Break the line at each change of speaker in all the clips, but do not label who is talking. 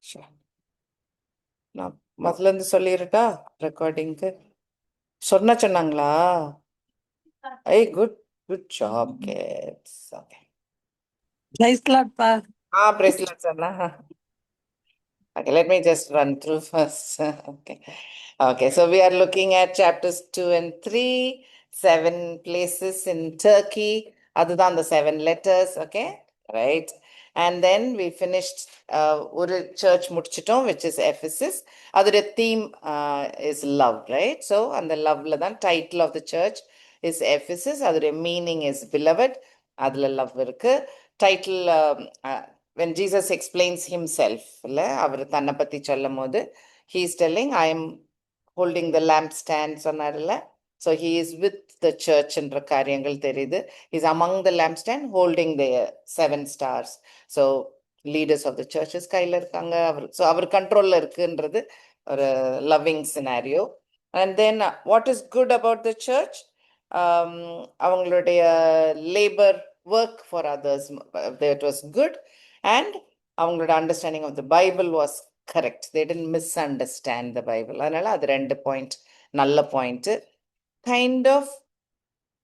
Sure. நான் முதல்ல இருந்து சொல்லிருட்டா ரெக்கார்டிங்க்கு சொன்னாங்களா? I could good job kids. Okay.
Praise the Lord, Pa.
Bracelet சொன்னா. Okay, let me just run through first. Okay. Okay, so we are looking at chapters 2 and 3, 7 places in Turkey. Other than the 7 letters, okay? Right. And then we finished ஒரு church முடிச்சிட்டோம், which is Ephesus. அதோட theme is love, right? So, அந்த loveல தான் title of the church is Ephesus. அதோட meaning is beloved. அதுல love இருக்கு. Title when Jesus explains himself, அவர் தன்னை பத்தி சொல்லும் போது he is telling I am holding the lampstand சொன்னார்ல. So he is with the church என்ற காரியங்கள் தெரியுது. He is among the lampstand holding the 7 stars. So leaders of the churches கையில் இருக்காங்க. So அவர் கண்ட்ரோல்ல இருக்குன்றது ஒரு loving scenario. And then what is good about the church? அவங்களுடைய labor work for others, that was good. And அவங்களோட understanding of the Bible was correct. They didn't misunderstand the Bible. அதனால அது 2 point நல்ல point. Kind of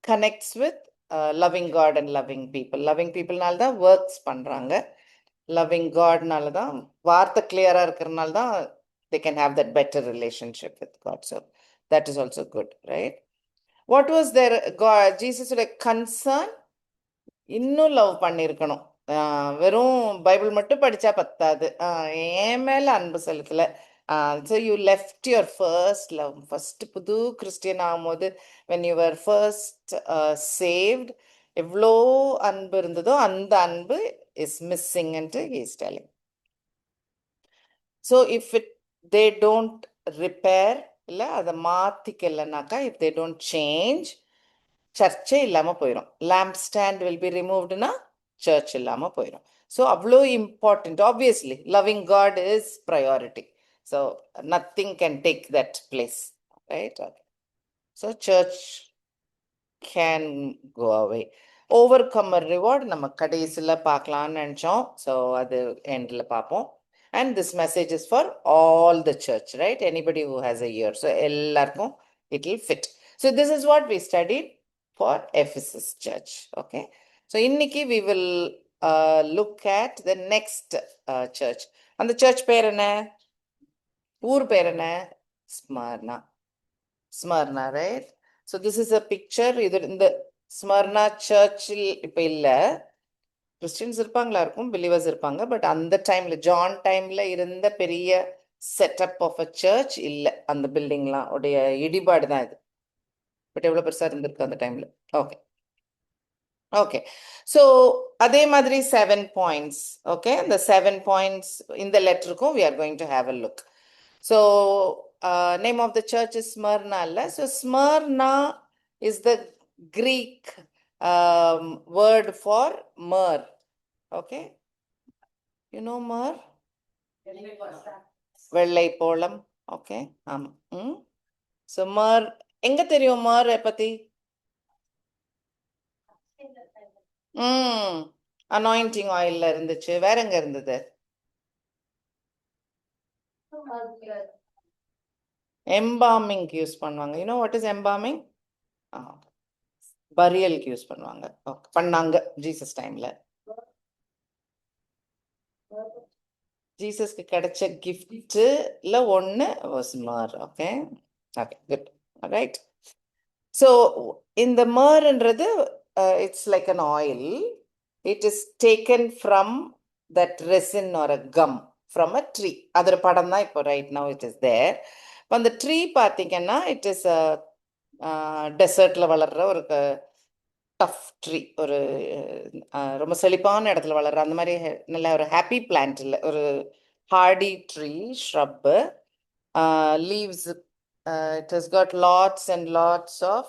connects with loving God and loving people. Loving people நால தான் works பண்றாங்க. Loving God நால தான் வார்த்தை clear இருக்கிறனால தான் they can have that better relationship with God. So that is also good, right? What was their God, Jesus' concern? இன்னும் love பண்ணியிருக்கணும். வெறும் பைபிள் மட்டும் படிச்சா பத்தாது. என் மேல அன்பு செலுத்தல. So you left your first love. First புது கிறிஸ்டியன் ஆகும்போது வென் யுவர் ஃபர்ஸ்ட் சேவ்ட் எவ்வளோ அன்பு இருந்ததோ அந்த அன்பு இஸ் மிஸ்ஸிங்ன்ட்டு he's telling. So if they don't repair, இல்லை அதை மாற்றிக்கலைனாக்கா, இஃப் தே டோன்ட் சேஞ்ச், சர்ச்சே இல்லாமல் போயிடும். லேம்ப் ஸ்டாண்ட் வில் பி ரிமூவ்டுனா சர்ச் இல்லாமல் போயிடும். ஸோ அவ்வளோ important. Obviously loving God is priority. So nothing can take that place, right? So church can go away. Overcomer reward நம்ம கடைசியில் பார்க்கலான்னு நினச்சோம். ஸோ அது எண்டில் பார்ப்போம். And this message is for all the church, right? Anybody who has a ear. So எல்லாருக்கும் it will fit. So this is what we studied for Ephesus church. Okay. So இன்னைக்கு we will look at the next church. அந்த church பேர் என்ன? ஊர் பேர் என்ன? Smyrna. Smyrna, right? So this is a picture. இது இந்த Smyrna churchல் இப்ப இல்லை, கிறிஸ்டின்ஸ் இருப்பாங்களா இருக்கும், பிலீவர்ஸ் இருப்பாங்க. பட் அந்த டைம்ல ஜான் டைம்ல இருந்த பெரிய செட்டப் ஆஃப் அ சர்ச் இல்லை. அந்த பில்டிங்லாம் உடைய இடிபாடு தான் இது. பட் எவ்வளோ பெருசாக இருந்திருக்கு அந்த டைம்ல. Okay okay. ஸோ அதே மாதிரி 7 points. ஓகே, இந்த 7 points இந்த லெட்டருக்கும் we are going to have a look. So name of the church is Smyrna இல்ல. So Smyrna is the Greek word for myrrh. Okay, you know myrrh? வெள்ளை போளம். Okay, ஆமா. So மர் எங்க தெரியும் மர் பத்தி? Anointing ஆயில்ல இருந்துச்சு. வேற எங்க இருந்தது? எம்பாமிங்க்கு யூஸ் பண்ணுவாங்க. You know what is embalming? பரியலுக்கு யூஸ் பண்ணுவாங்க. பண்ணாங்க ஜீசஸ் டைம்ல. ஜீசஸ்க்கு கிடைச்ச கிஃப்ட்ல ஒன்னு was myrrh. Okay okay, good, right. So இந்த மர்ன்றது it's like an oil. It is taken from that resin or a gum from a tree. அதோட படம் தான் இப்போ right now it is there. இப்போ அந்த ட்ரீ பார்த்தீங்கன்னா இட் இஸ் டெசர்ட்ல வளர்ற ஒரு டஃப் ட்ரீ. ஒரு ரொம்ப செழிப்பான இடத்துல வளர்ற அந்த மாதிரி நல்ல ஒரு ஹாப்பி பிளான்ட் இல்லை, ஒரு hardy tree, shrub. Leaves, it has got lots and lots of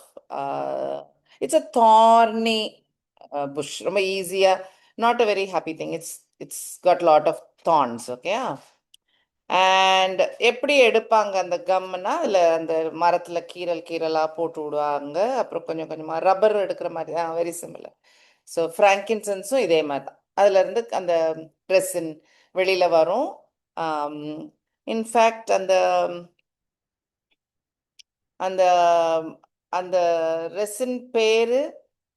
it's a thorny bush. ரொம்ப ஈஸியா, not a very happy thing. It's got lot of thorns. Okay. And எப்படி எடுப்பாங்க அந்த கம்னா, அதில் அந்த மரத்துல கீரலா போட்டு விடுவாங்க. அப்புறம் கொஞ்சம் கொஞ்சமா ரப்பர் எடுக்கிற மாதிரி தான். Very similar. ஸோ ஃப்ராங்கின்சன்ஸும் இதே மாதிரி தான். அதுல இருந்து அந்த ரெசின் வெளியில வரும். இன்ஃபேக்ட் அந்த அந்த அந்த ரெசின் பேரு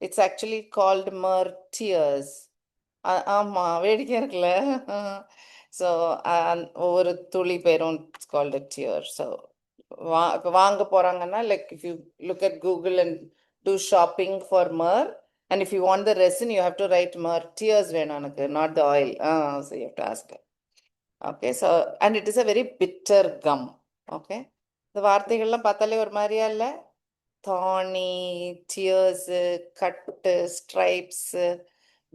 இட்ஸ் ஆக்சுவலி கால்டு மர்டியர்ஸ். ஆமா, வேடிக்கையா இருக்குல்ல. ஸோ ஒவ்வொரு துளி பேரும் இட்ஸ் கால்டு டியர். ஸோ இப்போ வாங்க போறாங்கன்னா, like if you look at Google and do shopping for myrrh, and if you want the resin you have to write myrrh tears வேணும் எனக்கு, not the oil. So you have to ask. Okay, so and it is a very bitter gum. Okay, இந்த வார்த்தைகள்லாம் பார்த்தாலே ஒரு மாதிரியா இல்லை? தானி, டியர்ஸு, கட்டு, stripes,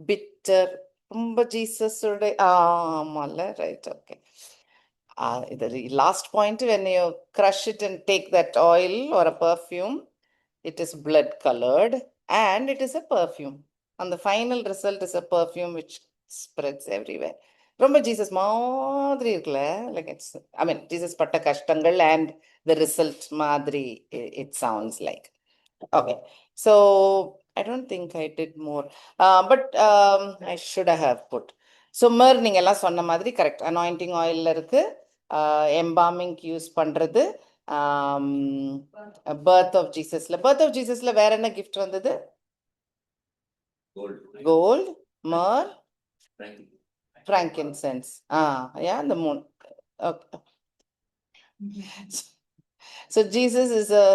bitter, ரொம்ப ஜீசஸோட. ஆமால, right. Okay, the last point, when you crush it and take that oil or a perfume, it is blood colored and it is a perfume, and the final result is a perfume which spreads everywhere. ரொம்ப Jesus மாதிரி இருக்குல்ல, like it's, I mean Jesus பட்ட கஷ்டங்கள் and the result மாதிரி it sounds like. Okay, so I don't think I did more, but I should have put. So myrrh நீங்க எல்லாம் சொன்ன மாதிரி கரெக்ட், அனாயிண்டிங் ஆயில்ல இருக்கு, எம்பாமிங்க்கு யூஸ் பண்றது, பர்த் ஆஃப் ஜீசஸ்ல வேற என்ன கிஃப்ட் வந்தது? Gold, myrrh, frankincense. Yeah, the moon. Okay. So Jesus is a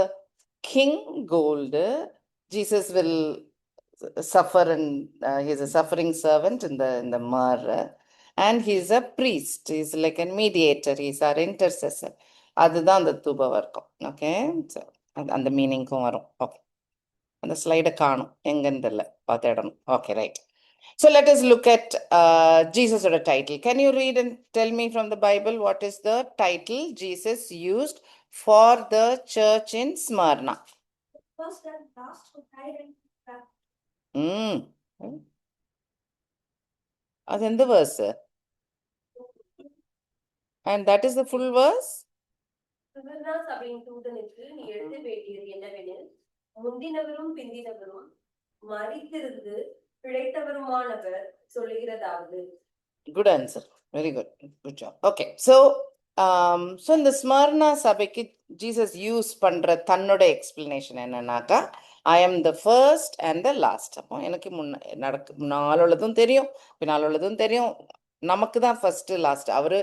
king gold. Jesus will suffer, and he's a suffering servant in the myrrh, and he's a priest. He's like a mediator. He's our intercessor. அதுதான் அந்த தூப வர்க்கம். Okay, அந்த மீனிங்க்கும் வரும். Okay, அந்த ஸ்லைடை காணும், எங்கன்னு தெரியல, பார்த்துடணும். Okay, right. So let us look at Jesus or a title. Can you read and tell me from the Bible what is the title Jesus used for the church in Smyrna?
First and last who died and back.
அது எந்த verse? And that is the full verse?
Swarna சபையின் தூதனுக்கு நீ எழுத வேண்டியது என்னவெனில், முந்தினவரும் பிந்தினவரும் மரித்திருந்து பிழைத்தவருமானவர் சொல்லுகிறதாவது.
Good answer. Very good. Good job. Okay. So இந்த ஸ்மர்னா சபைக்கு Jesus use பண்ற தன்னோட எக்ஸ்பிளனேஷன் என்னன்னாக்கா, I am the first and the last. அப்போ எனக்கு முன்னால் உள்ளதும் தெரியும், பின்னால் உள்ளதும் தெரியும். நமக்கு தான் ஃபர்ஸ்ட் லாஸ்ட். அவரு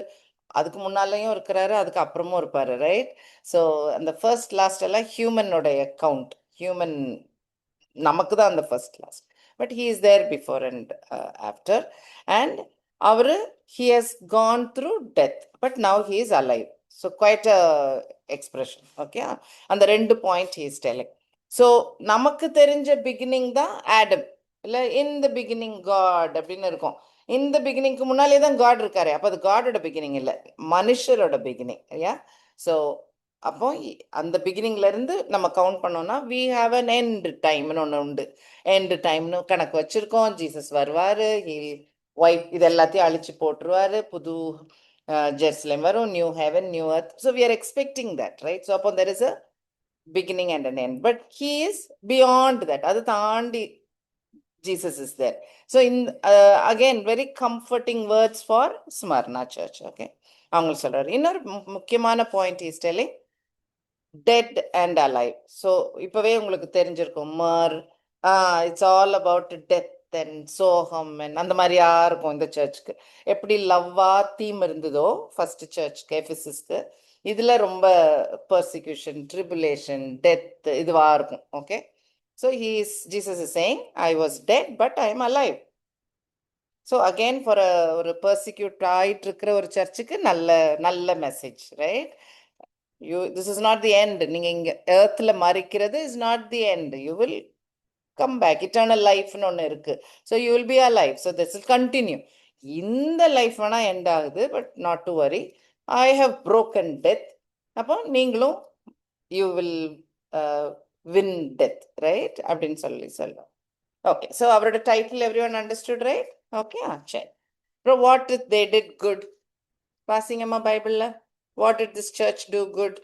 அதுக்கு முன்னாலையும் இருக்கிறாரு, அதுக்கு அப்புறமும் இருப்பாரு, ரைட்? ஸோ அந்த ஃபர்ஸ்ட் லாஸ்ட் எல்லாம் ஹியூமனோடைய கவுண்ட். ஹியூமன் நமக்கு தான் அந்த first last, but he is there before and after. And அவரு he has gone through death, but now he is alive. So quite a expression. Okay, அந்த ரெண்டு point he is telling. So நமக்கு தெரிஞ்ச beginning தான் Adam, இல்ல in the beginning God அப்படின்னு இருக்கும். இந்த பிகினிங்க்கு முன்னாலே தான் காட் இருக்காரு. அப்போ அது காடோட பிகினிங் இல்லை, மனுஷரோட பிகினிங். யா, ஸோ அப்போ அந்த பிகினிங்ல இருந்து நம்ம கவுண்ட் பண்ணோம்னா we have an end டைம்னு ஒன்று உண்டு. எண்ட் டைம்னு கணக்கு வச்சிருக்கோம். ஜீசஸ் வருவாரு, வைப் இது எல்லாத்தையும் அழிச்சு போட்டுருவாரு, புது ஜெருசலேம் வரும், new heaven, new earth. So we are expecting that, right? So அப்போ there is a beginning and an end, but he is beyond that. அது தாண்டி Jesus is there. So in again very comforting words for Smyrna church. Okay, அவங்களுக்கு சொல்றாரு. இன்னொரு முக்கியமான point is telling dead and alive. So இப்பவே உங்களுக்கு தெரிஞ்சிருக்கும், myrrh it's all about death and சோகம் அண்ட் அந்த மாதிரியா இருக்கும் இந்த சர்ச்சுக்கு. எப்படி லவ்வா தீம் இருந்ததோ ஃபர்ஸ்ட் சர்ச்சுக்கு, எஃபெசஸ்க்கு, இதுல ரொம்ப பர்சிக்யூஷன், ட்ரிபுலேஷன், டெத் இதுவா இருக்கும். Okay, so Jesus is saying, I was dead, but I am alive. So again, for ஒரு persecute ஆயிட்டு இருக்கிற ஒரு சர்ச்சுக்கு நல்ல message, right? This is not the end. நீங்க இங்க earthல மறிக்கிறது is not the end. You will come back. Eternal life ன்னு ஒன்று இருக்கு. So you will be alive. So this will continue. இந்த லைஃப் வேணா எண்ட் ஆகுது, but not to worry. I have broken death. அப்போ நீங்களும் you will win death, right? அப்படின்னு சொல்லலாம். Okay, so அவரோட title everyone understood, right? Okay, சரி. Bro, what did they did good? வாசிங்கம்மா பைபிள்ல. What did this church do good?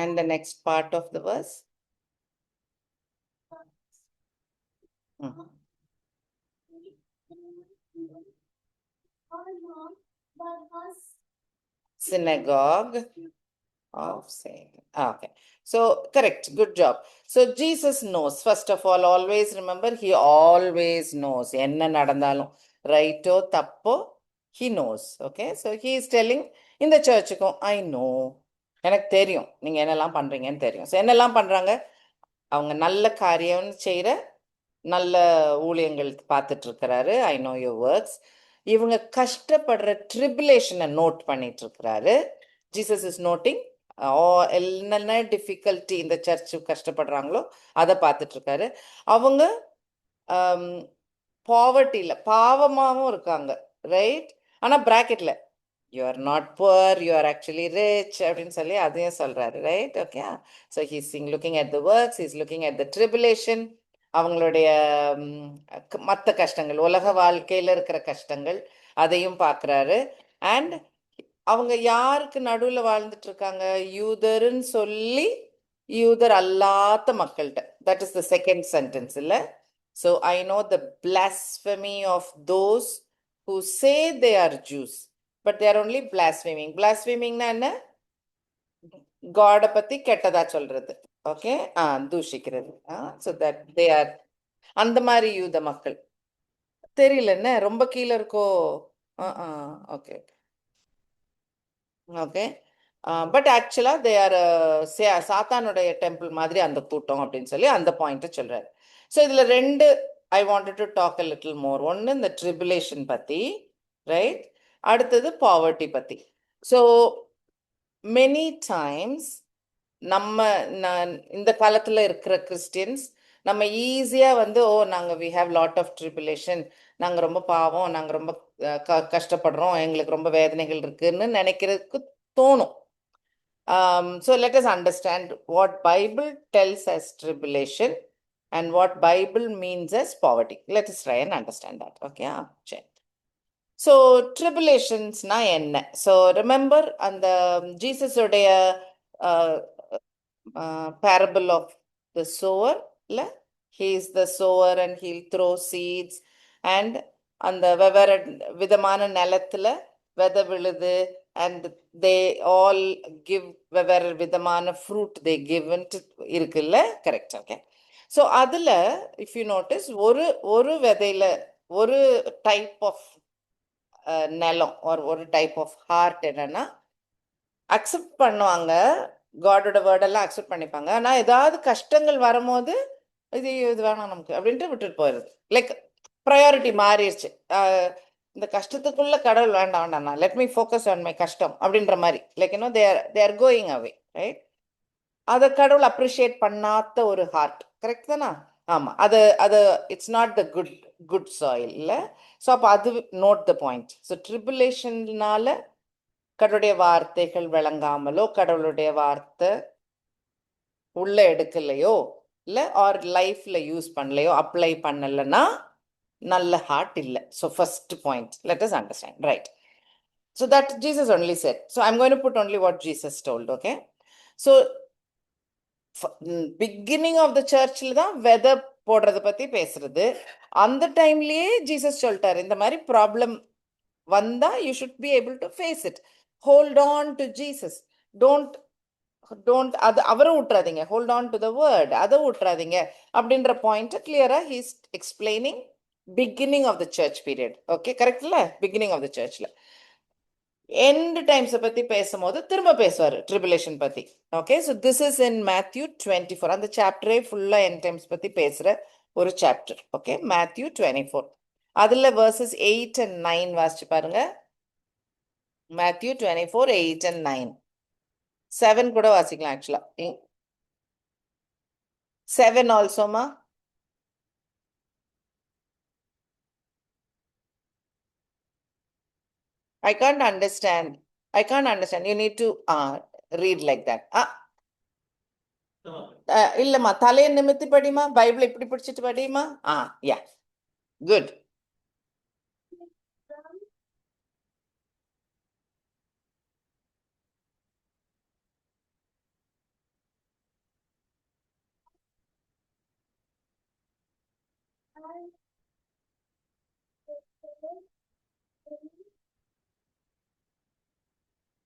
And the next part of the verse. Synagogue of Satan. Okay. So, correct. Good job. So, Jesus knows. First of all, always remember, he always knows. என்ன நடந்தாலும் ரைட்டோ தப்போ he knows. Okay. So, he is telling இந்த சர்ச்சுக்கும் I know. எனக்கு தெரியும் நீங்க என்னெல்லாம் பண்றீங்கன்னு தெரியும். ஸோ என்னெல்லாம் பண்றாங்க? அவங்க நல்ல காரியம் செய்கிற நல்ல ஊழியங்கள் பார்த்துட்டு இருக்கிறாரு. I know your works. இவங்க கஷ்டப்படுற ட்ரிபுலேஷனை நோட் பண்ணிட்டு இருக்கிறாரு. ஜீசஸ் இஸ் நோட்டிங் என்னென்ன டிஃபிகல்ட்டி இந்த சர்ச்சு கஷ்டப்படுறாங்களோ அதை பார்த்துட்டு இருக்காரு. அவங்க பாவர்ட்டியில் பாவமாகவும் இருக்காங்க, ரைட்? ஆனால் ப்ராக்கெட்டில் you are not poor, you are actually rich அப்படின்னு சொல்லி அதையும் சொல்கிறாரு, right? Okay. So he's looking at the works, he's looking at the tribulation, அவங்களுடைய மற்ற கஷ்டங்கள், உலக வாழ்க்கையில் இருக்கிற கஷ்டங்கள், அதையும் பார்க்குறாரு. அண்ட் அவங்க யாருக்கு நடுவில் வாழ்ந்துட்டு இருக்காங்க? யூதர்ன்னு சொல்லி யூதர் அல்லாத மக்கள்கிட்ட. That is the second sentence, இல்லை? So I know the blasphemy of those who say they are Jews, but they are only blaspheming. Blasphemingனா என்ன? காடை பற்றி கெட்டதா சொல்றது. ஓகே, தூஷிக்கிறது. ஸோ தட் தே ஆர் அந்த மாதிரி யூத மக்கள். தெரியல என்ன, ரொம்ப கீழே இருக்கோ? Okay okay. பட் ஆக்சுவலாக தே ஆர் சாத்தானுடைய டெம்பிள் மாதிரி அந்த கூட்டம் அப்படின்னு சொல்லி அந்த பாயிண்ட்டை சொல்கிறாரு. ஸோ இதில் ரெண்டு I wanted to talk a little more. ஒன்று இந்த ட்ரிபுலேஷன் பற்றி, ரைட்? அடுத்தது பாவர்ட்டி பற்றி. ஸோ மெனி டைம்ஸ் நம்ம இந்த காலத்தில் இருக்கிற கிறிஸ்டியன்ஸ் நம்ம ஈஸியாக வந்து நாங்கள் we have lot of tribulation, நாங்கள் ரொம்ப பாவம், நாங்கள் ரொம்ப கஷ்டப்படுறோம், எங்களுக்கு ரொம்ப வேதனைகள் இருக்குன்னு நினைக்கிறதுக்கு தோணும். So let us understand what Bible tells as tribulation and what Bible means as poverty. Let us try and understand that. Okay. So tribulations na enna. So remember and the Jesus uடைய parable of the sower, he is the sower and he'll throw seeds, and அந்த வெவ்வேறு விதமான நிலத்துல விதை விழுது, and they all give வெவ்வேறு விதமான fruit they give இருக்குல்ல, correct? Okay. So அதில் இஃப் யூ நோட்டிஸ் ஒரு விதையில ஒரு டைப் ஆஃப் நிலம் ஒரு டைப் ஆஃப் ஹார்ட் என்னன்னா அக்செப்ட் பண்ணுவாங்க, காடோட வேர்டெல்லாம் அக்செப்ட் பண்ணிப்பாங்க. ஆனால் ஏதாவது கஷ்டங்கள் வரும்போது இது வேணாம் நமக்கு அப்படின்ட்டு விட்டுட்டு போயிடுது. லைக் ப்ரையாரிட்டி மாறிடுச்சு. இந்த கஷ்டத்துக்குள்ள கடவுள் வேண்டாம் வேண்டாம்ண்ணா, let me focus on my கஷ்டம் அப்படின்ற மாதிரி. Like you know they are going away, right? அதை கடவுள் அப்ரிஷியேட் பண்ணாத ஒரு ஹார்ட், கரெக்ட் தானா? ஆமாம், அது it's not the good soil, இல்லை? ஸோ அப்போ அது நோட் த பாயிண்ட். ஸோ ட்ரிபுலேஷன்னால கடவுளுடைய வார்த்தைகள் விளங்காமலோ, கடவுளுடைய வார்த்தை உள்ள எடுக்கலையோ, இல்லை ஆர் லைஃப்ல யூஸ் பண்ணலையோ, அப்ளை பண்ணலைன்னா நல்ல ஹார்ட் இல்லை. So first point let us understand, right? So that Jesus only said. So I'm going to put only what Jesus told. Okay. So beginning of the சர்ச்சில் தான் வெதை போடுறத பற்றி பேசுறது. அந்த டைம்லேயே ஜீசஸ் சொல்லிட்டாரு, இந்த மாதிரி ப்ராப்ளம் வந்தா you should be able to face it. Hold on to Jesus. Don't அது அவரை விட்டுறாதீங்க. Hold on to the word, அதை விட்டுறாதீங்க அப்படின்ற பாயிண்ட் கிளியரா he's explaining beginning of the church period. Okay, கரெக்ட்ல? பிகினிங் ஆஃப் த சர்ச்ல எண்ட் டைம்ஸை பற்றி பேசும்போது திரும்ப பேசுவார் ட்ரிபுலேஷன் பற்றி. Okay. So this is in Matthew 24. அந்த சாப்டரே ஃபுல்லாக எண்ட் டைம்ஸ் பற்றி பேசுகிற ஒரு சாப்டர். Okay, Matthew 24. அதில் வேர்சஸ் 8 and 9 வாசிச்சு பாருங்க. Matthew 24, 8 and 9. 7 கூட வாசிக்கலாம் ஆக்சுவலா. 7 ஆல்சோமா? I can't understand. You need to read like that. இல்லம்மா, தலையை நிமித்தி படிமா, பைபிள் இப்படி பிடிச்சிட்டு படிமா. யா, குட்.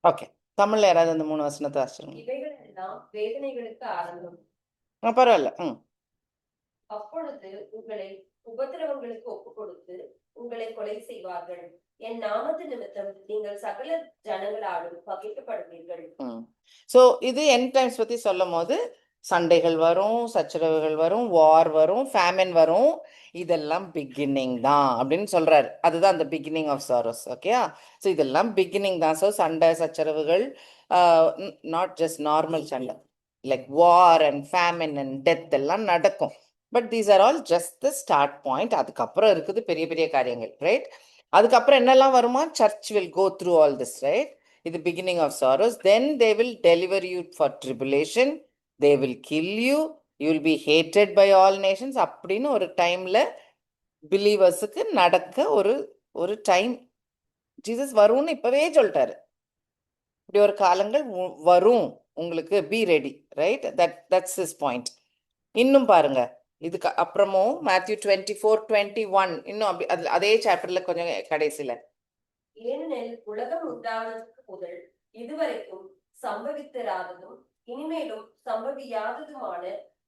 ஓகே, தமிழ்ல யாராவது அந்த 3 வசனத்தை வாசிச்சிருங்க.
இவைகள் எல்லாம் வேதனைகளுக்கு ஆரம்பம்.
பரவாயில்ல.
அப்பொழுது உங்களை உபத்திரவங்களுக்கு ஒப்புக் கொடுத்து உங்களை கொலை செய்வார்கள். என் நாமத்து நிமித்தம் நீங்கள் சகல ஜனங்களாலும் பகைக்கப்படுவீர்கள்.
சோ இது எண்ட் டைம்ஸ் பத்தி சொல்லும் போது சண்டைகள் வரும், சச்சரவுகள் வரும், வார் வரும், ஃபேமின் வரும், இதெல்லாம் பிகினிங் தான் அப்படின்னு சொல்றாரு. அதுதான் அந்த beginning of sorrows. Okay, so இதெல்லாம் பிகினிங் தான். ஸோ சண்டை சச்சரவுகள், நாட் ஜஸ்ட் நார்மல் சண்டை, like war and famine and death எல்லாம் நடக்கும். But these are all just the start point. அதுக்கப்புறம் இருக்குது பெரிய பெரிய காரியங்கள், ரைட்? அதுக்கப்புறம் என்னெல்லாம் வருமா? Church will go through all this, right? இது beginning of sorrows. Then they will deliver you for tribulation. They will kill you. You will be hated by all nations. அப்படின்னு ஒரு டைம்ல பிலீவர்ஸுக்கு நடக்க ஒரு டைம் ஜீசஸ் வரும்னு இப்பவே சொல்லிட்டாரு. இப்படி ஒரு காலங்கள் வரும் உங்களுக்கு, be ready, right? That's his point. இன்னும் பாருங்க, இதுக்கு அப்புறமும் மேத்யூ 24:21 இன்னும் அப்படி அதே சாப்டர்ல கொஞ்சம் கடைசியில,
ஏனெனில் உலகம் உண்டானதுக்கு முதல் இதுவரைக்கும் சம்பவித்திராததும் இனிமேலும் சம்பவியாததுமான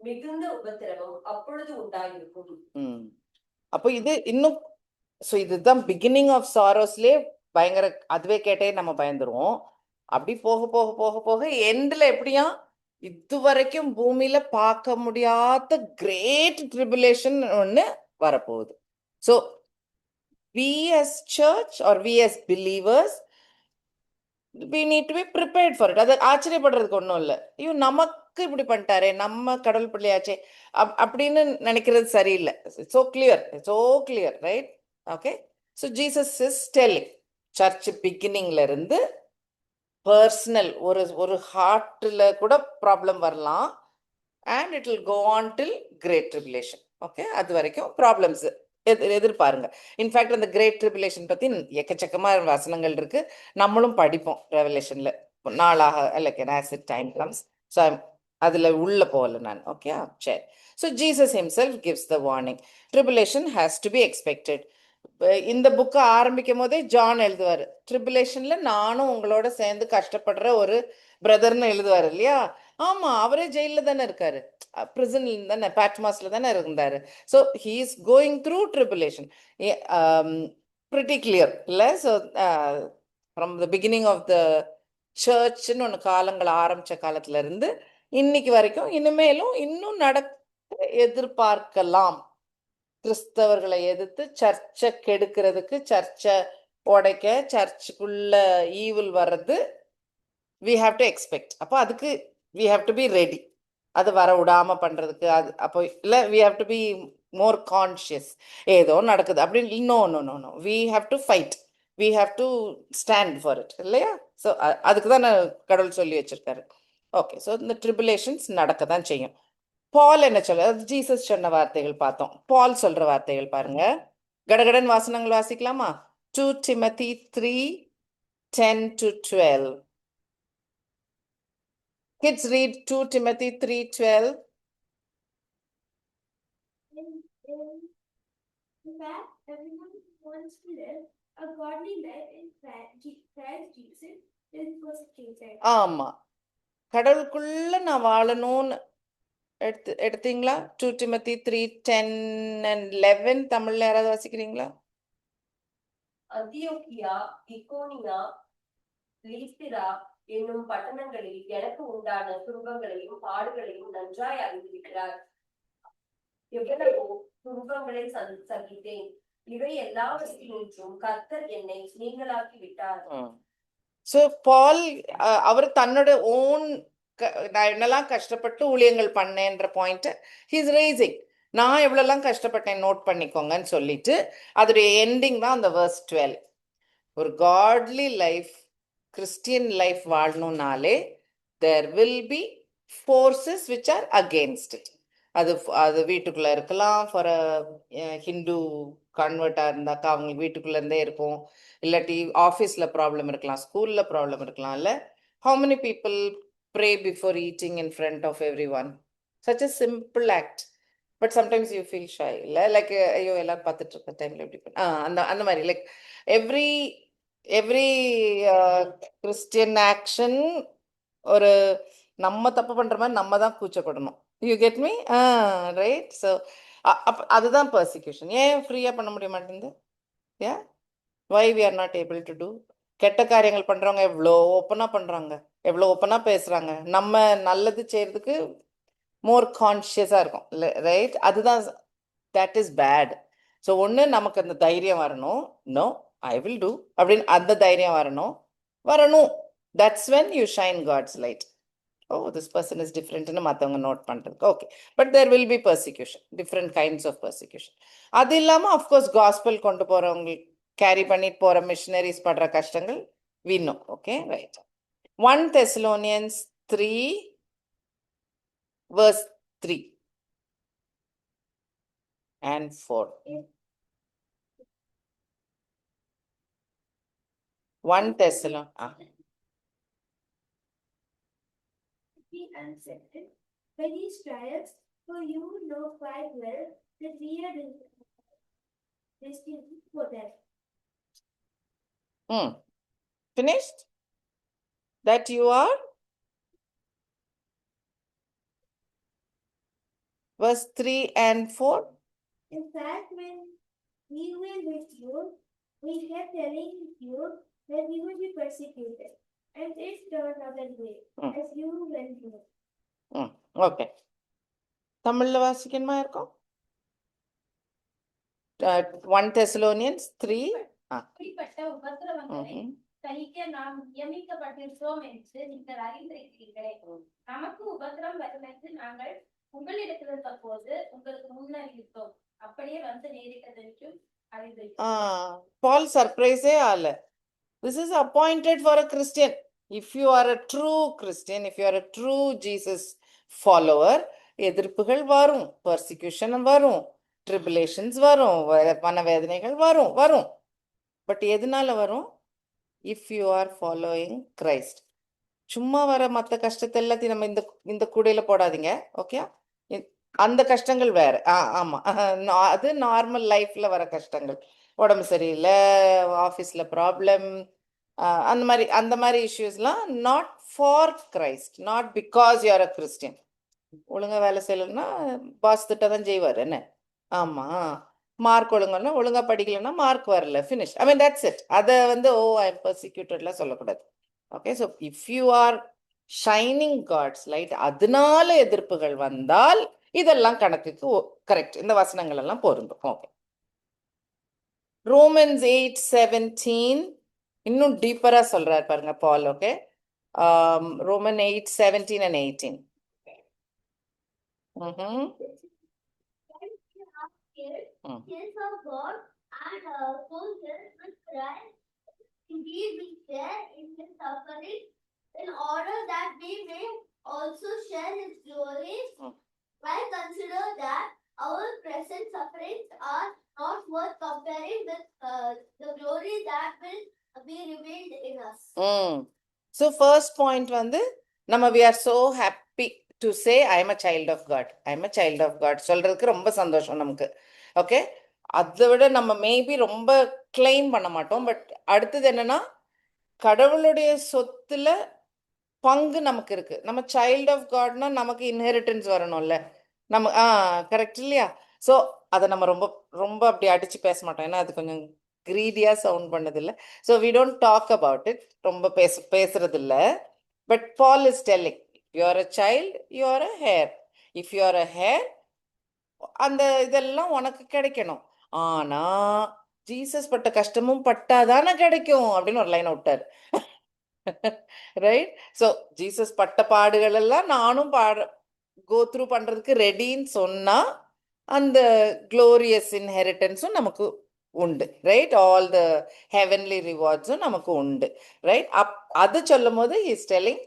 மிகுந்த உபத்திரவம் அப்பொழுது உண்டாயிருக்கும்.
அப்போ இது இன்னும், ஸோ இதுதான் பிகினிங் ஆஃப் சாரோஸ்லேயே பயங்கர, அதுவே கேட்டே நம்ம பயந்துருவோம். அப்படி போக போக போக போக எண்டில் எப்படியா இதுவரைக்கும் பூமியில பார்க்க முடியாத கிரேட் ட்ரிபுலேஷன் ஒன்று வரப்போகுது. So we as church or we as believers, we need to be prepared for it. அது ஆச்சரியப்படுறதுக்கு ஒன்றும் இல்லை. ஐயோ நமக்கு இப்படி பண்ணிட்டாரே, நம்ம கடவுள் பிள்ளையாச்சே அப்படின்னு நினைக்கிறது சரியில்லை. So clear, right? Okay, so Jesus is telling church பிகினிங்ல இருந்து பர்சனல் ஒரு ஹார்ட்ல கூட ப்ராப்ளம் வரலாம், and it will go on till great tribulation. Okay, அது வரைக்கும் ப்ராப்ளம்ஸ் எதிர்பாருங்க. இன்ஃபேக்ட் அந்த கிரேட் ட்ரிபுலேஷன் பத்தி எக்கச்சக்கமா வசனங்கள் இருக்கு, நம்மளும் படிப்போம் ரெவலேஷன்ல நாளாக, like as it time comes. So அதுல உள்ள போகல நான். ஓகே, சரி. So Jesus himself gives the warning. Tribulation has to be expected. இந்த புக்கை ஆரம்பிக்கும் போதே ஜான் எழுதுவார், ட்ரிபுலேஷன்ல நானும் உங்களோட சேர்ந்து கஷ்டப்படுற ஒரு பிரதர்னு எழுதுவார் இல்லையா? ஆமா, அவரே ஜெயில தானே இருக்காரு, பிரிசன்ல தானே, பேட்மாஸ்ல தானே இருந்தாரு. So he is going through tribulation. Pretty clear இல்லை? So from the beginning of the சர்ச்னு ஒன்று காலங்கள் ஆரம்பிச்ச காலத்துல இருந்து இன்னைக்கு வரைக்கும் இனிமேலும் இன்னும் எதிர்பார்க்கலாம். கிறிஸ்தவர்களை எதிர்த்து சர்ச்சை கெடுக்கிறதுக்கு, சர்ச்சை உடைக்க, சர்ச்சுக்குள்ள ஈவில் வர்றது we have to expect. அப்போ அதுக்கு we have to be ready. அது வர விடாம பண்றதுக்கு. அது அப்போ இல்லை, we have to be more conscious. ஏதோ நடக்குது அப்படின்னு, no, we have to fight, we have to stand for it, இல்லையா? ஸோ அதுக்கு தான் கடவுள் சொல்லி வச்சிருக்காரு. ஓகே, ஸோ இந்த ட்ரிபுலேஷன்ஸ் நடக்க தான் செய்யும். பால் என்ன சொல்ல, ஜீசஸ் சொன்ன வார்த்தைகள் பார்த்தோம். பால் சொல்ற வார்த்தைகள் பாருங்க, கடகடன் வாசனங்கள் வாசிக்கலாமா? 2 Timothy 3:10-12. Kids read 2 Timothy 3:12.
In fact, everyone wants to live a godly life in Christ Jesus is persecuted.
ஆமா, கடவுளுக்குள்ள நான் வாழணும்னு எடுத்தீங்களா? 2 Timothy 3:10-11 தமிழ்ல யாராவது வாசிக்கிறீங்களா?
அந்தியோக்கியா, இக்கோனியா, லீஸ்திரா என்னும் பட்டணங்களில் எனக்கு உண்டான துன்பங்களையும் பாடுகளையும் நன்றாய் அறிந்திருக்கிறார். எவ்வளவோ துன்பங்களை சகித்தேன், இவை எல்லாவற்றிலும் கர்த்தர் என்னை நீங்களாக்கி விட்டார்.
ஸோ பால் அவர் தன்னோட ஓன் நான் என்னெல்லாம் கஷ்டப்பட்டு ஊழியங்கள் பண்ணேன்ற பாயிண்ட் ஹீஸ் ரேசிங். நான் எவ்வளோலாம் கஷ்டப்பட்டேன் நோட் பண்ணிக்கோங்கன்னு சொல்லிட்டு அதோடைய எண்டிங் தான் அந்த verse 12. ஒரு காட்லி லைஃப், கிறிஸ்டியன் லைஃப் வாழணும்னாலே there will be forces which are against it. அது வீட்டுக்குள்ளே இருக்கலாம், ஃபார் ஹிந்து கன்வெர்ட்டாக இருந்தாக்கா அவங்க வீட்டுக்குள்ளே இருந்தே இருக்கும், இல்லாட்டி ஆஃபீஸில் ப்ராப்ளம் இருக்கலாம், ஸ்கூலில் ப்ராப்ளம் இருக்கலாம். இல்லை, how many people pray before eating in front of everyone? Such a simple act. But sometimes you feel shy இல்லை லைக் ஐயோ எல்லாரும் பார்த்துட்டு இருக்க டைம்ல எப்படி அந்த அந்த மாதிரி like every every Christian action ஒரு நம்ம தப்பு பண்ற மாதிரி நம்ம தான் கூச்சப்படணும். You get me? Right. So அதுதான் பர்சிக்யூஷன். ஏன் ஃப்ரீயா பண்ண முடிய மாட்டேங்குது? ஏன் why we are not able to do? கெட்ட காரியங்கள் பண்றவங்க எவ்வளோ ஓப்பனா பண்றாங்க, எவ்வளோ ஓப்பனா பேசுறாங்க. நம்ம நல்லது செய்யறதுக்கு மோர் கான்ஷியஸா இருக்கும், ரைட்? அதுதான் தட் இஸ் பேட். ஸோ ஒன்று நமக்கு அந்த தைரியம் வரணும், நோ ஐ வில் டூ அப்படின்னு அந்த தைரியம் வரணும். That's when you shine God's light. Oh this person is டிஃப்ரெண்ட்னு மற்றவங்க நோட் பண்ணுறதுக்கு. Okay, but there will be persecution, different kinds of persecution. அது இல்லாமல் அஃப்கோர்ஸ் காஸ்பல் கொண்டு போகிறவங்க, கேரி பண்ணிட்டு போகிற மிஷினரிஸ் படுற கஷ்டங்கள் we know. Okay, right. 1 Thessalonians 3 verse 3 and 4. 1 Thessalonians.
He answered, by these trials, for you know quite well that we are destined for them.
Finished? That you are? Verse 3 and 4.
In fact, when we were with you, we kept telling you that we would be persecuted, and it turned out that way, as you went through.
Okay. தமிழ்ல வாசிக்கணுமா இருக்கும்? 1 Thessalonians 3.
அப்படிப்பட்ட உபத்திரவங்களை சகிக்க நாம் நியமிக்கப்பட்டிருக்கிறோம் என்று நீங்கள் அறிந்திருக்கிறீர்களே. நமக்கு உபத்திரம் வரும் என்று நாங்கள் உங்களிடத்தில் இருந்த போது உங்களுக்கு முன்னறிவித்தோம். அப்படியே வந்து நேரிட்டதென்றும் அறிந்திருக்கிறோம்.
Paul surprise ஆல. This is appointed for a Christian. If you are a true Christian, if you are a true Jesus follower, எதிர்ப்புகள் வரும், பர்சிக்யூஷன் வரும், ட்ரிபுலேஷன்ஸ் வரும், மனவேதனைகள் வரும். பட் எதனால வரும்? If you are following Christ. சும்மா வர மற்ற கஷ்டத்தை எல்லாத்தையும் நம்ம இந்த கூடையில போடாதீங்க. ஓகே, அந்த கஷ்டங்கள் வேற. ஆமா, அது நார்மல் லைஃப்ல வர கஷ்டங்கள். உடம்பு சரியில்லை, ஆஃபீஸ்ல ப்ராப்ளம், அந்த மாதிரி இஷ்யூஸ்லாம் not for Christ, not because you are a Christian. ஒழுங்கா வேலை செய்யலைன்னா பாஸ் திட்ட தான் செய்வார் என்ன? ஆமா, மார்க் ஒழுங்கா படிக்கலன்னா மார்க் வரல, finish. I mean that's it. அதை ஓ ஐ எம் பர்சிக்யூட்டட்லாம் சொல்லக்கூடாது. Okay, so if you are shining God's light, அதனால எதிர்ப்புகள் வந்தால் இதெல்லாம் கணக்குக்கு கரெக்ட், இந்த வசனங்கள் எல்லாம் பொருந்தும். ஓகே, ரோமன்ஸ் 8:17 இன்னும் டீப்பரா சொல்றாரு பாருங்க Paul. Okay, Roman 8:17 and 18.
Sins of God and soldiers with Christ, indeed we share in his suffering, in order that we may also share his glory. I consider that our present sufferings are not worth comparing with the glory that will be revealed in us.
So first point நம்ம we are so happy to say I am a child of God. I am a child of God சொல்றதுக்கு ரொம்ப சந்தோஷம் நமக்கு. Okay, அதை விட நம்ம maybe ரொம்ப claim பண்ண மாட்டோம். பட் அடுத்தது என்னன்னா, கடவுளுடைய சொத்துல பங்கு நமக்கு இருக்கு. நம்ம சைல்ட் ஆஃப் காட்னா நமக்கு இன்ஹெரிட்டன்ஸ் வரணும்ல, நம்ம கரெக்ட் இல்லையா? ஸோ அதை நம்ம ரொம்ப ரொம்ப அப்படி அடிச்சு பேச மாட்டோம், ஏன்னா அது கொஞ்சம் கிரீடியா சவுண்ட் பண்ணது இல்லை. So we don't talk about it, ரொம்ப பேசுறது இல்லை. But Paul is telling, you are a child, you are a heir. If you are a heir, அந்த இதெல்லாம் உனக்கு கிடைக்கணும். ஆனா ஜீசஸ் பட்ட கஷ்டமும் பட்டாதானே கிடைக்கும் அப்படின்னு ஒரு லைன் விட்டாரு. ரைட்? ஸோ ஜீசஸ் பட்ட பாடுகள் எல்லாம் நானும் கோ த்ரூ பண்றதுக்கு ரெடின்னு சொன்னா அந்த க்ளோரியஸ் இன்ஹெரிட்டன்ஸும் நமக்கு உண்டு. ரைட்? ஆல் த ஹெவன்லி ரிவார்ட்ஸும் நமக்கு உண்டு. ரைட்? அது சொல்லும் போது இஸ் டெல்லிங்,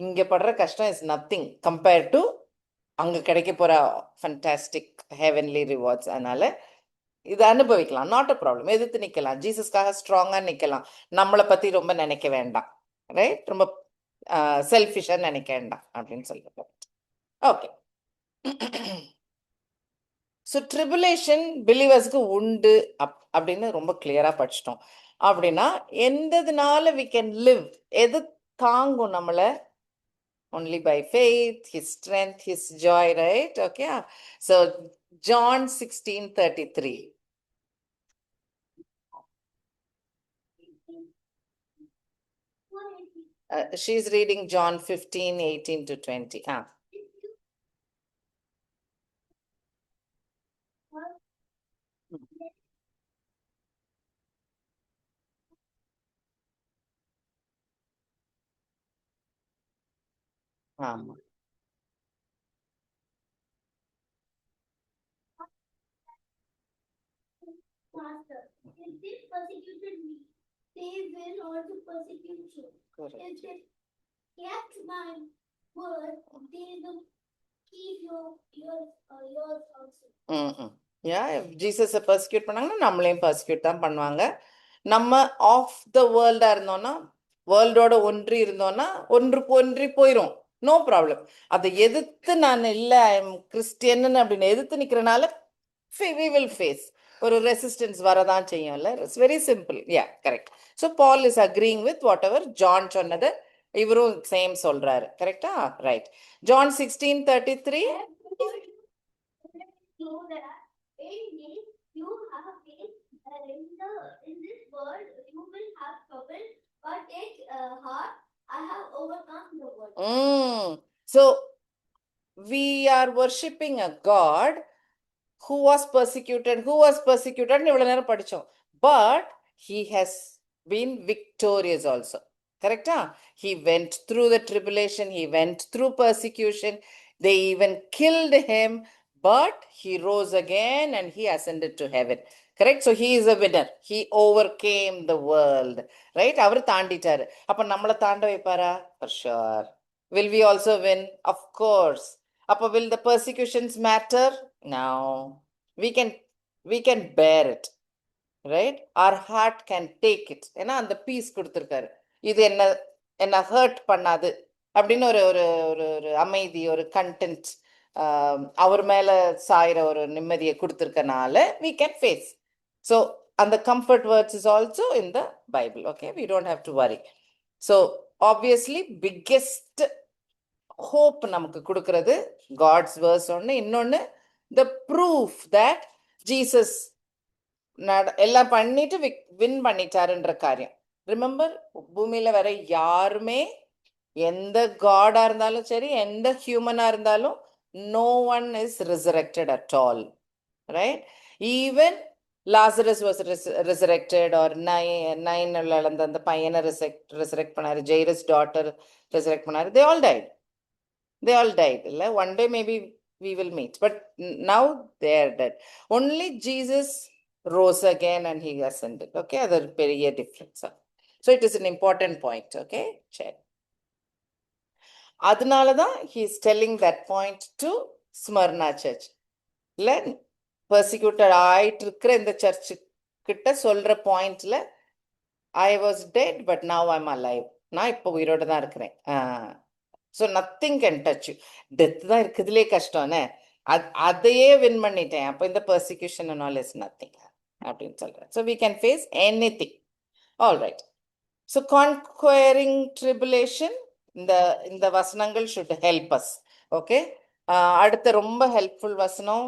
இங்க படுற கஷ்டம் இஸ் நத்திங் கம்பேர்ட் டு அங்க கிடைக்க போற ஃபண்டாஸ்டிக் ஹெவன்லி ரிவார்ட்ஸ். அதனால இதை அனுபவிக்கலாம், நாட் அ ப்ராப்ளம். எதிர்த்து நிக்கலாம், ஜீசஸ்க்காக ஸ்ட்ராங்கா நிக்கலாம். நம்மளை பத்தி ரொம்ப நினைக்க வேண்டாம். ரைட்? ரொம்ப செல்ஃபிஷா நினைக்க வேண்டாம் அப்படின்னு சொல்லிட்டு. ஓகே, ஸோ ட்ரிபுலேஷன் பிலீவர்ஸ்க்கு உண்டு அப்படின்னு ரொம்ப கிளியரா படிச்சிட்டோம். அப்படின்னா எந்ததுனால we can live, எது தாங்கும் நம்மள? Only by faith, his strength, his joy, right? Okay. So John 16:33. She's reading John 15:18-20. ஆமா.
Master, if they persecuted me, they will also persecute you.
Correct.
If they kept my word, they will keep yours also.
Yeah, if Jesus persecute பண்ணாங்கன்னா நம்மளையும் persecute தான் பண்ணுவாங்க. நம்ம of the வேர்ல்டா இருந்தோம்னா, வேர்ல்டோட ஒன்றி இருந்தோம்னா ஒன்றி போயிரும். No problem. அதை எதிர்த்து நான் இல்லை ஐ எம் கிறிஸ்டியன் அப்படின்னு எதிர்த்து நிக்கிறனால we will face ஒரு ரெசிஸ்டன்ஸ் வரதான் செய்யும்ல. It's very simple. Yeah, correct. So Paul is agreeing with whatever John சொன்னது இவரும் சேம் சொல்றாரு. கரெக்டா? Right. John 16:33.
Know that in me you have faith, in this world you will have trouble, but take heart, I have overcome the world.
So we are worshipping a God who was persecuted இவ்வளவு நேரம் படிச்சோம். But he has been victorious also. Correcta? He went through the tribulation, he went through persecution, they even killed him, but he rose again and he ascended to heaven. Correct? So he is a winner. He overcame the world. Right? அவர் தாண்டிட்டாரு. அப்ப நம்மளை தாண்ட வைப்பாரா? For sure. Will we also win? Of course. அப்ப will the persecutions matter? No. We can bear it. Right? Our heart can take it. ஏன்னா அந்த piece கொடுத்துருக்காரு. இது என்ன hurt பண்ணாது அப்படின்னு ஒரு ஒரு ஒரு அமைதி, ஒரு கண்டென்ட், அவர் மேல சாயிற ஒரு நிம்மதியை கொடுத்துருக்கனால we can face. So and the comfort words is also in the Bible. Okay, we don't have to worry. So obviously biggest hope நமக்கு கொடுக்கிறது God's verse ஒன்று. இன்னொன்னு the proof that Jesus எல்லாம் பண்ணிட்டு வின் பண்ணிட்டாருன்ற காரியம். ரிமெம்பர், பூமியில வேற யாருமே எந்த காடா இருந்தாலும் சரி, எந்த ஹியூமனா இருந்தாலும் no one is resurrected at all. Right? Even Lazarus was resurrected, or nine அந்த பையனை resurrect பண்ணாரு, Jairus daughter resurrect பண்ணாரு. They all died. இல்ல, one day maybe we will meet, but now they are dead. Only Jesus rose again and he ascended. Okay, other பெரிய difference. So it is an important point. Okay, check. அதனாலதான் he is telling that point to Smyrna church. இல்ல, persecuted ஆயிட்டு இருக்கிற இந்த search கிட்ட சொல்ற பாயிண்ட்ல I was dead but now I'm alive. நான் இப்போ உயிரோட தான் இருக்கிறேன். So nothing can touch you. Death தான் இருக்குதுலே கஷ்டம்னே, அதையே வின் பண்ணிட்டேன். அப்போ இந்த persecution and all is nothing அப்படின்னு சொல்றேன். So we can face anything. All right. So conquering tribulation, இந்த வசனங்கள் ஷுட் ஹெல்ப் அஸ். ஓகே, அடுத்த ரொம்ப ஹெல்ப்ஃபுல் வசனம்,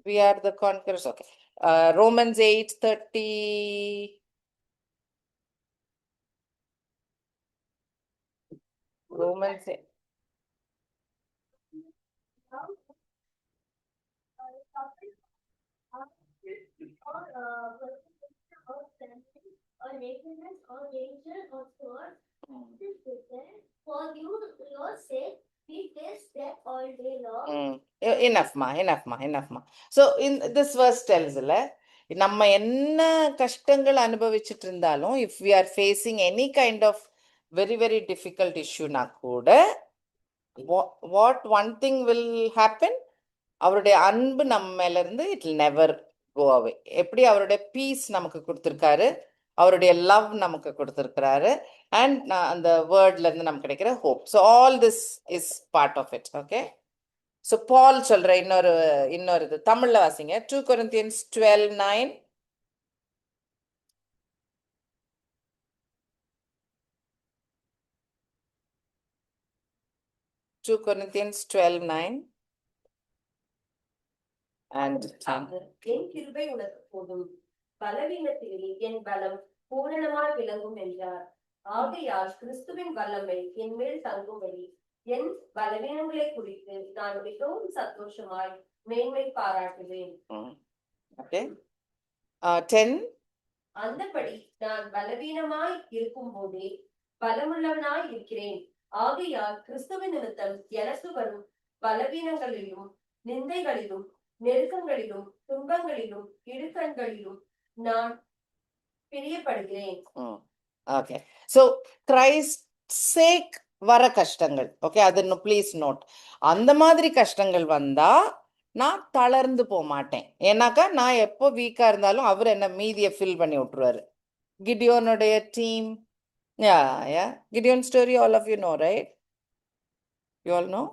we are the conquerors. Okay, Romans 8:30. Romans 8.
Or nakedness, or danger, or sword, for your sake, we face death all day long.
Enough. So in this verse tells, நம்ம என்ன கஷ்டங்கள் அனுபவிச்சுட்டு இருந்தாலும், if we are facing any kind of very very difficult issue na kuda, what one thing will happen? அவருடைய அன்பு நம்ம மேல இருந்து it will never go away. எப்படி அவருடைய பீஸ் நமக்கு கொடுத்திருக்காரு, அவருடைய லவ் நமக்கு கொடுத்திருக்கிறாரு, அண்ட் அந்த வேர்ட்ல இருந்து நமக்கு கிடைக்கிற hope. So all this is part of it. Okay, so Paul சொல்ற இன்னொரு இது தமிழ்ல வாசிங்க. 2 Corinthians 12:9. Two Corinthians 12:9 and 10.
என் கிருபை உனக்கு போதும், பலவீனத்திலே என் பலம் பூரணமாய் விளங்கும் என்றார். ஆகையால் கிறிஸ்துவின் வல்லமை என் மேல் தங்கும்படி என் பலவீனங்களை குறித்து நான் மிகவும் சந்தோஷமாய் மேன்மை பாராட்டுவேன்.
Okay. 10.
அந்தபடி நான் பலவீனமாய் இருக்கும் போதே பலமுள்ளவனாய் இருக்கிறேன். ஆகையால் கிறிஸ்துவின் நிமித்தம் எனக்கு வரும் பலவீனங்களிலும் நிந்தைகளிலும் நெருக்கங்களிலும் துன்பங்களிலும் இடுக்கண்களிலும் நான் பிரியப்படுகிறேன்.
ஓகே, ஸோ கிரைஸ்ட் சேக் வர கஷ்டங்கள், ஓகே, அது ப்ளீஸ் நோட். அந்த மாதிரி கஷ்டங்கள் வந்தா நான் தளர்ந்து போக மாட்டேன். ஏன்னாக்கா நான் எப்போ வீக்கா இருந்தாலும் அவர் என்ன மீதியை ஃபில் பண்ணி விட்டுருவாரு. கிடியோனுடைய team, Gideon story all of you know, right? You all know?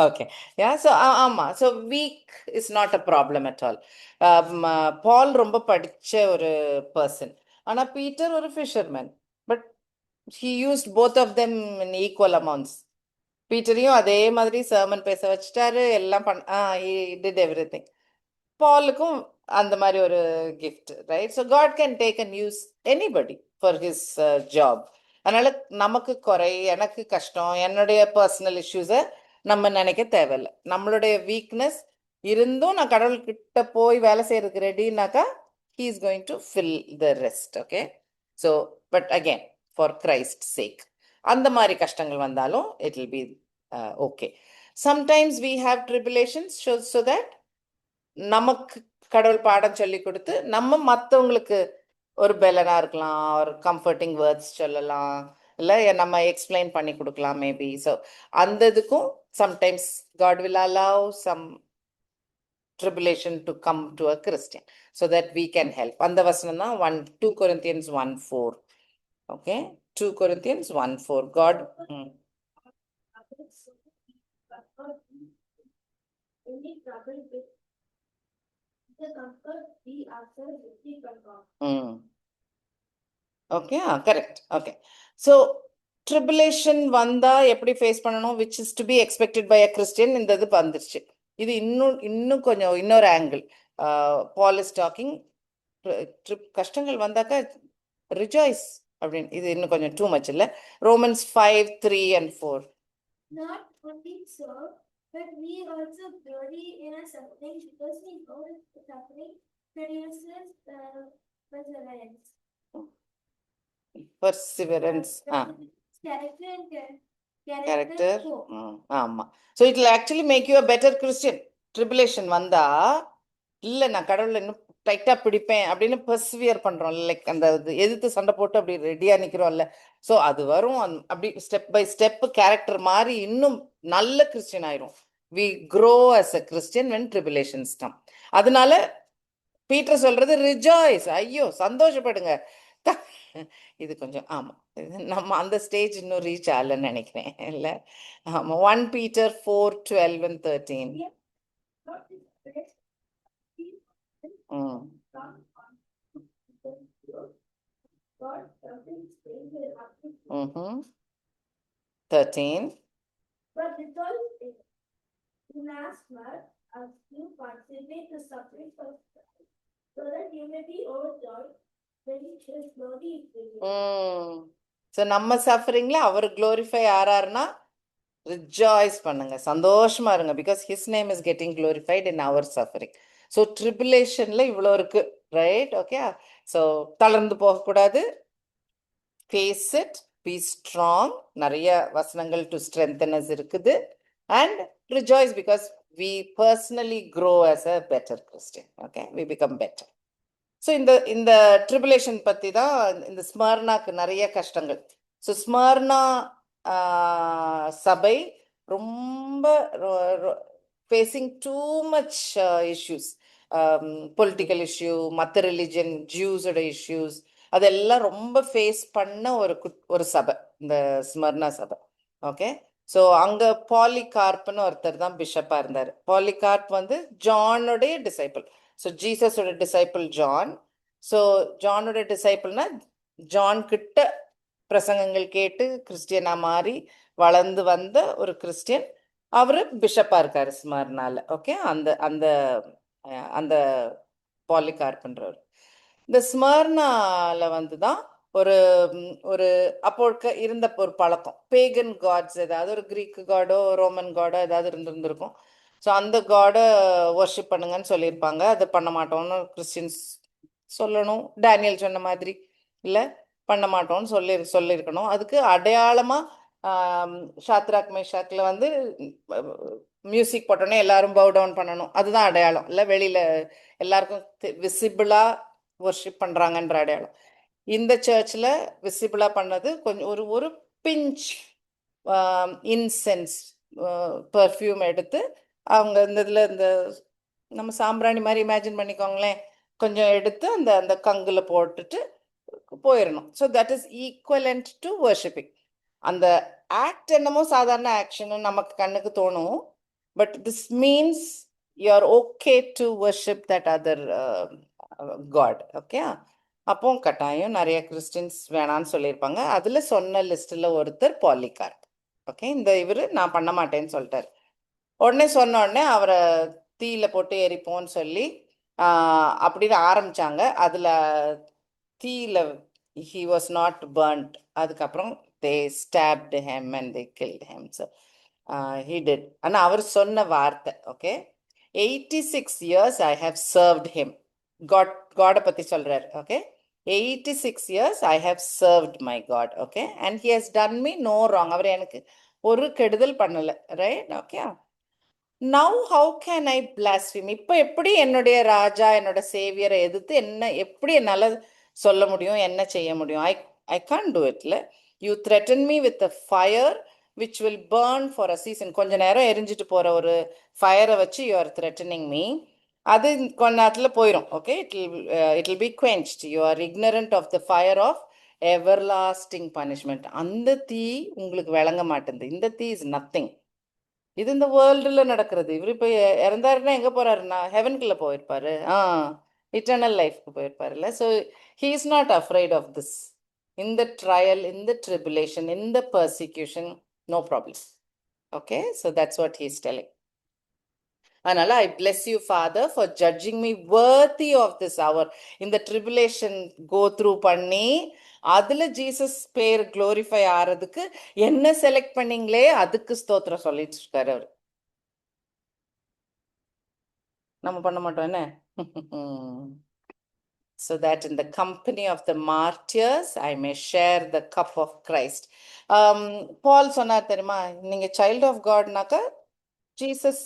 Okay, yeah, so ஆமா, so weak is not a problem at all. பால் ரொம்ப படிச்ச ஒரு பர்சன், ஆனா பீட்டர் ஒரு fisherman, but he used both of them in equal amounts. பீட்டரையும் அதே மாதிரி sermon பேச வச்சுட்டாரு, எல்லாம் he did everything. பாலுக்கும் அந்த மாதிரி ஒரு gift, right? So God can take and use anybody for his job. அதனால நமக்கு குறை, எனக்கு கஷ்டம், என்னுடைய பர்சனல் இஷ்யூஸை நம்ம நினைக்க தேவையில்லை. நம்மளுடைய வீக்னஸ் இருந்தும் நான் கடவுள்கிட்ட போய் வேலை செய்யறதுக்கு ரெடினாக்கா he is going to fill the rest. Okay, so but again for Christ's sake அந்த மாதிரி கஷ்டங்கள் வந்தாலும் it will be okay. Sometimes we have tribulations so that நமக்கு கடவுள் பாடம் சொல்லி கொடுத்து நம்ம மற்றவங்களுக்கு ஒரு பெலனா இருக்கலாம், ஒரு கம்ஃபர்டிங் வேர்ட்ஸ் சொல்லலாம், இல்லை நம்ம எக்ஸ்பிளைன் பண்ணி கொடுக்கலாம் மேபி. ஸோ அந்த இதுக்கும் sometimes God will allow some tribulation to come to a Christian so that we can help. அந்த வசனம் தான் 2 Corinthians 1:4. Okay, 2 Corinthians 1:4. God
any trouble with the comfort we ourselves receive from God.
Okay, correct. Okay, so tribulation வந்தா எப்படி face பண்ணணும், which is to be expected by a Christian. இந்த இது வந்துருச்சு. இது இன்னும் கொஞ்சம் இன்னொரு ஆங்கிள். பால் இஸ் டாக்கிங், கஷ்டங்கள் வந்தாக்கா ரிஜாய்ஸ் அப்படின்னு. இது இன்னும் கொஞ்சம் டூ மச் இல்லை. Romans 5:3 and 4.
Not only so, but we also glory in our suffering, because we know that the suffering produces perseverance.
Perseverance.
Character and
Character.
hope.
ஆமா. So it will actually make you a better Christian. Tribulation வந்தா இல்லை நான் கடவுளை இன்னும் டைட்டா பிடிப்பேன் அப்படின்னு persevere பண்றோம், லைக் அந்த எதிர்த்து சண்டை போட்டு அப்படி ரெடியா நிக்கிறோம்ல. ஸோ அது வரும், அப்படி ஸ்டெப் பை ஸ்டெப் கேரக்டர் மாதிரி இன்னும் நல்ல கிறிஸ்டியன் ஆயிரும். We grow as a Christian when tribulations come. அதனால பீட்டர் சொல்றது ரிஜாய்ஸ், ஐயோ சந்தோஷப்படுங்க. இது கொஞ்சம் ஆமா, நம்ம அந்த ஸ்டேஜ் இன்னும் ரீச் ஆகலன்னு நினைக்கிறேன், இல்லை? ஆமா, 1 Peter 4:12 and 13.
God doesn't stay here after
13.
but resolve it. In as much as you participate the suffering of Christ, so that you may be overjoyed when His glory is revealed.
So நம்ம சஃபரிங்ல அவர் glorify ஆறாருன்னா rejoice பண்ணுங்க, சந்தோஷமா இருங்க, because his name is getting glorified in our suffering. So ட்ரிபுலேஷன்ல இவ்வளோ இருக்கு, ரைட்? ஓகே, ஸோ தளர்ந்து போகக்கூடாது. Face it, be strong. நிறைய வசனங்கள் டு ஸ்ட்ரென்தன் அஸ் இருக்குது. And rejoice because we personally grow as a better Christian. Okay, we become better. So இந்த tribulation பற்றி தான் இந்த ஸ்மர்னாக்கு நிறைய கஷ்டங்கள். ஸோ ஸ்மர்னா சபை ரொம்ப facing too much issues, political issue, மற்ற ரிலிஜன், ஜூஸோட இஷ்யூஸ், அதெல்லாம் ரொம்ப ஃபேஸ் பண்ண ஒரு சபை இந்த ஸ்மர்னா சபை. ஓகே, ஸோ அங்க பாலிகார்ப்னு ஒருத்தர் தான் பிஷப்பா இருந்தார். பாலிகார்ப் வந்து ஜானுடைய டிசைபிள். ஸோ ஜீசஸோட டிசைபிள் ஜான். ஸோ ஜானுடைய டிசைபிள்னா ஜான் கிட்ட பிரசங்கங்கள் கேட்டு கிறிஸ்டியனா மாறி வளர்ந்து வந்த ஒரு கிறிஸ்டியன். அவரு பிஷப்பா இருக்காரு ஸ்மர்னால. ஓகே, அந்த அந்த அந்த பாலிகார்ப்ன்றவர். இந்த ஸ்மர்னால வந்து தான் ஒரு ஒரு அப்போ இருந்த ஒரு பழக்கம், பேகன் காட்ஸ், ஏதாவது ஒரு கிரீக்கு காடோ ரோமன் காடோ ஏதாவது இருந்திருந்திருக்கும். ஸோ அந்த காடை வர்ஷிப் பண்ணுங்கன்னு சொல்லியிருப்பாங்க. அதை பண்ண மாட்டோம்னு கிறிஸ்டின்ஸ் சொல்லணும். டேனியல் சொன்ன மாதிரி இல்லை பண்ண மாட்டோம்னு சொல்லியிருக்கணும். அதுக்கு அடையாளமாக ஷாத்ராக் மேஷாக்ல வந்து மியூசிக் போட்டோன்னே எல்லாரும் பவ் டவுன் பண்ணணும். அதுதான் அடையாளம் இல்லை, வெளியில் எல்லாருக்கும் விசிபிளாக வர்ஷிப் பண்ணுறாங்கன்ற அடையாளம். இந்த சர்ச்சில் விசிபிளாக பண்ணது கொஞ்சம் ஒரு ஒரு பிஞ்ச் இன்சென்ஸ் பர்ஃப்யூம் எடுத்து அவங்க இந்த இதில் இந்த நம்ம சாம்பிராணி மாதிரி இமேஜின் பண்ணிக்கோங்களேன், கொஞ்சம் எடுத்து அந்த அந்த கங்கில் போட்டுட்டு போயிடணும். So that is equivalent to worshipping. அந்த ஆக்ட் என்னமோ சாதாரண ஆக்ஷன் நமக்கு கண்ணுக்கு தோணும். But this means you are okay to worship that other God. Okay, அப்போ கட்டாயம் நிறைய கிறிஸ்டின்ஸ் வேணான்னு சொல்லியிருப்பாங்க. அதில் சொன்ன லிஸ்ட்டில் ஒருத்தர் பாலிகார்ப். ஓகே, இந்த இவர் நான் பண்ண மாட்டேன்னு சொல்லிட்டார். உடனே சொன்ன உடனே அவரை தீயில போட்டு எரிப்போன்னு சொல்லி அப்படின்னு ஆரம்பிச்சாங்க. அதில் தீயில he was not burnt. அதுக்கப்புறம் they stabbed him and they killed him. So he did. ஆனால் அவர் சொன்ன வார்த்தை, okay, 86 years I have served him. காடை பற்றி சொல்கிறார். Okay, 86 years I have served my God. Okay, and he has done me no wrong. அவர் எனக்கு ஒரு கெடுதல் பண்ணலை. ரைட்? Okay, now how can I blaspheme? இப்போ எப்படி என்னுடைய ராஜா என்னோட சேவியரை எதிர்த்து எப்படி என்னால் சொல்ல முடியும், என்ன செய்ய முடியும்? ஐ கான்ட் டூ இட்ல. You threaten me with a fire which will burn for a season. கொஞ்ச நேரம் எரிஞ்சிட்டு போகிற ஒரு ஃபயரை வச்சு யூ ஆர் த்ரெட்டனிங் மீ. அது கொஞ்ச நேரத்தில் போயிடும். Okay, it will be quenched. You are ignorant of the fire of everlasting punishment. அந்த தீ உங்களுக்கு விளங்க மாட்டேங்குது. இந்த தீ இஸ் நத்திங். இது இந்த வேர்ல்டில் நடக்கிறது. இவர் இப்போ இறந்தாருன்னா எங்கே போகிறாருன்னா ஹெவனுக்குள்ளே போயிருப்பாரு. இட்டர்னல் லைஃப்க்கு போயிருப்பாருல்ல. So he is not afraid of this. இந்த ட்ரையல், இந்த ட்ரிபுலேஷன், இந்த persecution, no problem. Okay, so that's what he is telling. அதனால I bless you father for judging me worthy of this hour. இந்த tribulation go through பண்ணி அதுல Jesus பேர் glorify ஆறதுக்கு என்ன select பண்ணீங்களே, அதுக்கு ஸ்தோத்திரம் சொல்லிட்டு இருக்காரு அவர். நம்ம பண்ண மாட்டோம் என்ன? So that in the company of the martyrs I may share the cup of Christ. பால் சொன்னார் தெரியுமா, நீங்க சைல்ட் ஆஃப் காட்னாக்க ஜீசஸ்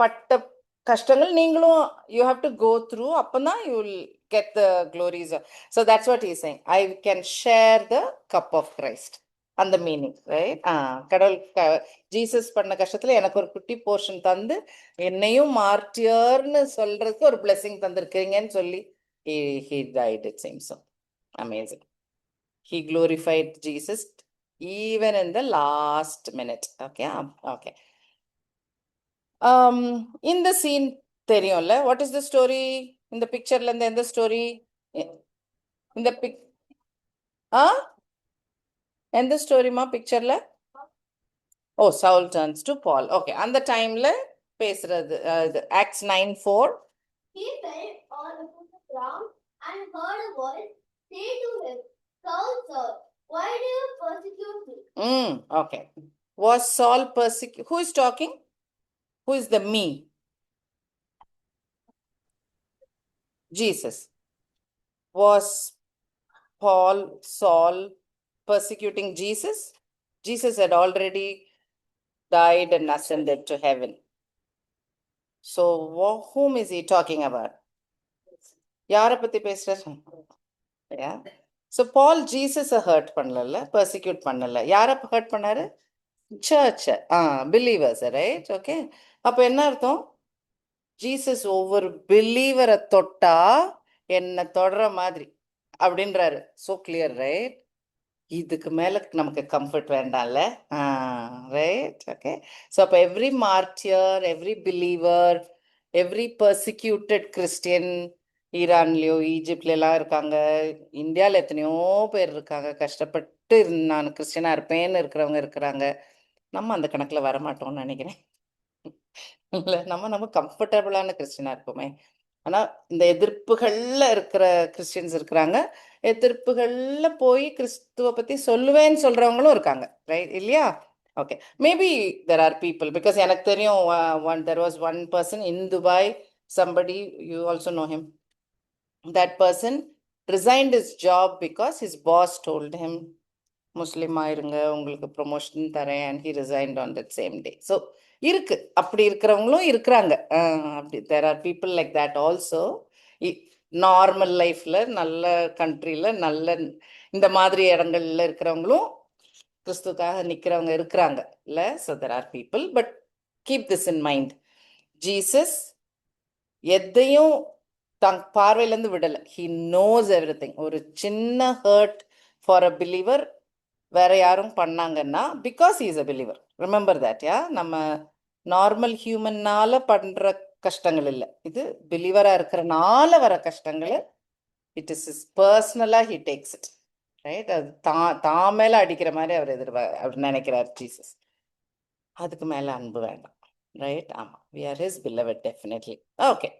பட்ட கஷ்டங்கள் நீங்களும் you have to go through, அப்பதான் you will get the glories. So that's what he's saying. I can share the cup of Christ. அந்த meaning, right? கடவுள் Jesus பண்ண கஷ்டத்துல எனக்கு ஒரு குட்டி போர்ஷன் தந்து என்னையும் மார்ட்டியர்னு சொல்றதுக்கு ஒரு பிளெஸிங் தந்திருக்கீங்கன்னு சொல்லி he died, it seems so amazing. He glorified Jesus even in the last minute. Okay, okay. இந்த சீன் தெரியும்ல, வாட் இஸ் த ஸ்டோரி? இந்த பிக்சர்ல இருந்து எந்த ஸ்டோரி? இந்த எந்த ஸ்டோரிமா பிக்சர்ல? Oh, Saul turns to Paul. Okay, அந்த டைம்ல பேசுறது Acts 9:4.
He fell on the ground and heard a voice say to him, Saul, Saul, why do you persecute me?
Okay. Was Saul persecuted? Who is talking? Who is the me? Jesus. Was Saul persecuting Jesus? Jesus had already died and ascended to heaven. So whom is he talking about? யாரை பத்தி பேசுறாரு? Yeah. So Paul Jesus hurt பண்ணல, persecute பண்ணல. யாரை hurt பண்ணாரு? Search, believers, right? Okay, அப்ப என்ன அர்த்தம்? ஜீசஸ் ஒவ்வொரு பிலீவரை தொட்டா என்ன தொடர மாதிரி அப்படின்றாரு. So clear, right? இதுக்கு மேல நமக்கு கம்ஃபர்ட் வேண்டாம்ல. Right, okay. ஸோ அப்போ every martyr, every believer, every persecuted Christian, ஈரான்லயோ ஈஜிப்ட்ல எல்லாம் இருக்காங்க, இந்தியாவில் எத்தனையோ பேர் இருக்காங்க, கஷ்டப்பட்டு நான் கிறிஸ்டியனா இருப்பேன்னு இருக்கிறவங்க இருக்கிறாங்க. நம்ம அந்த கணக்கில் வரமாட்டோம்னு நினைக்கிறேன். இல்லை, நம்ம கம்ஃபர்டபுளான கிறிஸ்டியனா இருப்போமே. ஆனால் இந்த எதிர்ப்புகள்ல இருக்கிற கிறிஸ்டியன்ஸ் இருக்கிறாங்க, எதிர்ப்புகள்ல போய் கிறிஸ்துவ பத்தி சொல்லுவேன்னு சொல்றவங்களும் இருக்காங்க, ரைட் இல்லையா? Okay, maybe there are people, because எனக்கு தெரியும் there was one person in Dubai, somebody, you also know him, that person resigned his job because his boss told him முஸ்லீம் ஆயிருங்க, உங்களுக்கு ப்ரொமோஷன் தரேன், and he resigned on that same day. So இருக்கு, அப்படி இருக்கிறவங்களும் இருக்கிறாங்க. அப்படி there are people like that also. Normal லைஃப்ல, நல்ல கண்ட்ரியில், நல்ல இந்த மாதிரி இடங்கள்ல இருக்கிறவங்களும் கிறிஸ்துக்காக நிற்கிறவங்க இருக்கிறாங்க இல்லை? So there are people, but keep this in mind. Jesus எதையும் தன் பார்வையிலேருந்து விடலை. He knows every thing. ஒரு சின்ன ஹர்ட் ஃபார் அ பிலீவர் வேற யாரும் பண்ணாங்கன்னா, because is a believer, remember that. நம்ம நார்மல் ஹியூமன்னால பண்ற கஷ்டங்கள் இல்லை, இது பிலீவரா இருக்கிறனால வர கஷ்டங்கள். இட் இஸ் இஸ் பர்சனலா ஹி டேக்ஸ் இட், ரைட்? அது தான் மேல அடிக்கிற மாதிரி அவர் நினைக்கிறார் ஜீசஸ். அதுக்கு மேல அன்பு வேண்டாம், ரைட்? ஆமா, we are his beloved, definitely. Okay,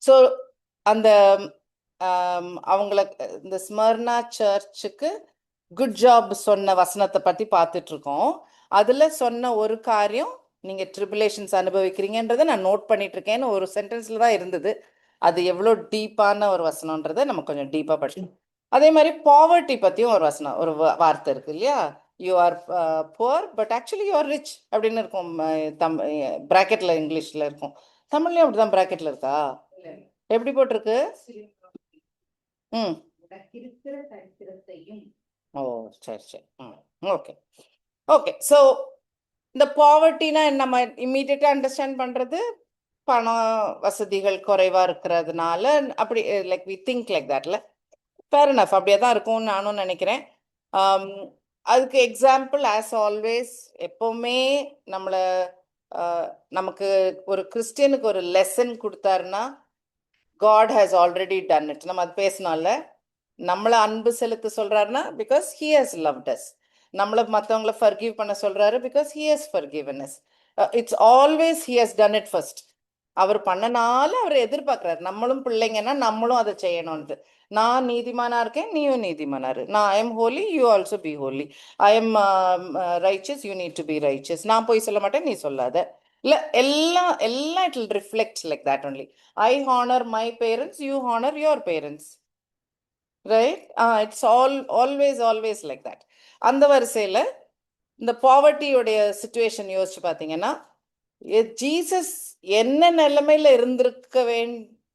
so அந்த அவங்கள இந்த ஸ்மர்னா சர்ச்சுக்கு குட் ஜாப் சொன்ன வசனத்தை பற்றி பார்த்துட்டு இருக்கோம். அதில் சொன்ன ஒரு காரியம், நீங்கள் ட்ரிபுலேஷன்ஸ் அனுபவிக்கிறீங்கன்றதை நான் நோட் பண்ணிட்டு இருக்கேன்னு ஒரு சென்டென்ஸில் தான் இருந்தது. அது எவ்வளோ டீப்பான ஒரு வசனன்றதை நம்ம கொஞ்சம் டீப்பாக படிக்கணும். அதே மாதிரி பாவர்ட்டி பற்றியும் ஒரு வசனம், ஒரு வார்த்தை இருக்கு இல்லையா? You are poor but actually you are rich அப்படின்னு இருக்கும். ப்ராக்கெட்டில் இங்கிலீஷில் இருக்கும். தமிழ்லையும் அப்படி தான் ப்ராக்கெட்டில் இருக்கா? எப்படி போட்டிருக்கு? ம், ஓ சரி சரி, ஓகே ஓகே. ஸோ இந்த பாவர்ட்டினா நம்ம இம்மீடியட்டாக அண்டர்ஸ்டாண்ட் பண்ணுறது, பண வசதிகள் குறைவாக இருக்கிறதுனால அப்படி, லைக் வி திங்க் லைக் தட்ல. ஃபேர் எனஃப், அப்படியே தான் இருக்கும்னு நானும் நினைக்கிறேன். அதுக்கு எக்ஸாம்பிள் ஆஸ் ஆல்வேஸ், எப்போவுமே நம்மளை நமக்கு ஒரு கிறிஸ்டியனுக்கு ஒரு லெசன் கொடுத்தாருன்னா, God has already done it. நம்ம அது பேசணும்ல. நம்மளை அன்பு செலுத்த சொல்றாருன்னா, because he has loved us. நம்மளை மற்றவங்கள ஃபர்கிவ் பண்ண சொல்றாரு, because he has forgiven us. It's always he has done it first. அவர் பண்ணனால அவர் எதிர்பார்க்கிறார், நம்மளும் பிள்ளைங்கன்னா நம்மளும் அதை செய்யணும்னு. நான் நீதிமானா இருக்கேன், நீயும் நீதிமானா இரு. நான் I am holy, you also be holy. I am riches, you need to be riches. நான் போய் சொல்ல மாட்டேன், நீ சொல்லாத. இல்லை, எல்லாம் எல்லாம் it will reflect like that only. I honor my parents, you honor your parents, right? It's always like that. அந்த வரிசையில் இந்த பாவர்ட்டியோடைய சிச்சுவேஷன் யோசிச்சு பார்த்தீங்கன்னா, ஜீசஸ் என்ன நிலைமையில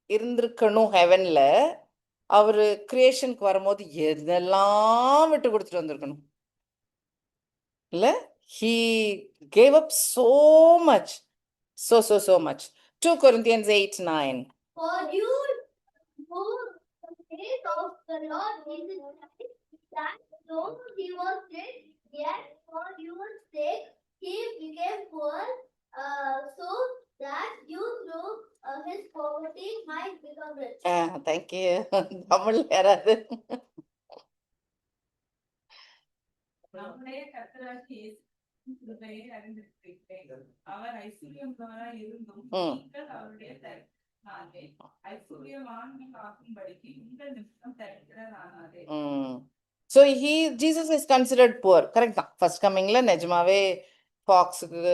இருந்திருக்கணும் ஹெவன்ல, அவர் கிரியேஷனுக்கு வரும்போது எதெல்லாம் விட்டு கொடுத்துட்டு வந்திருக்கணும் இல்ல? He gave up so much, so much. 2 Corinthians 8:9.
For you know the faith of the Lord Jesus Christ, that though he was rich, yet for your sake he became poor, so that you through his poverty might become rich.
Thank you. Tamil யாராவது?
நம்முடைய கர்த்தராகிய இயேசு கிறிஸ்துவை அறிந்திருக்கிறேன். அவர் ஐஸ்வர்யவானாய் இருந்தும் நீங்கள் அவருடைய ஐஸ்வர்யவான்கள் ஆகும்படிக்கு உங்கள் நிமித்தம் தரித்திரரானாரே.
So Jesus is considered poor. Correct தான். ஃபர்ஸ்ட் கம்மிங்ல நிஜமாவே ஃபாக்ஸுக்கு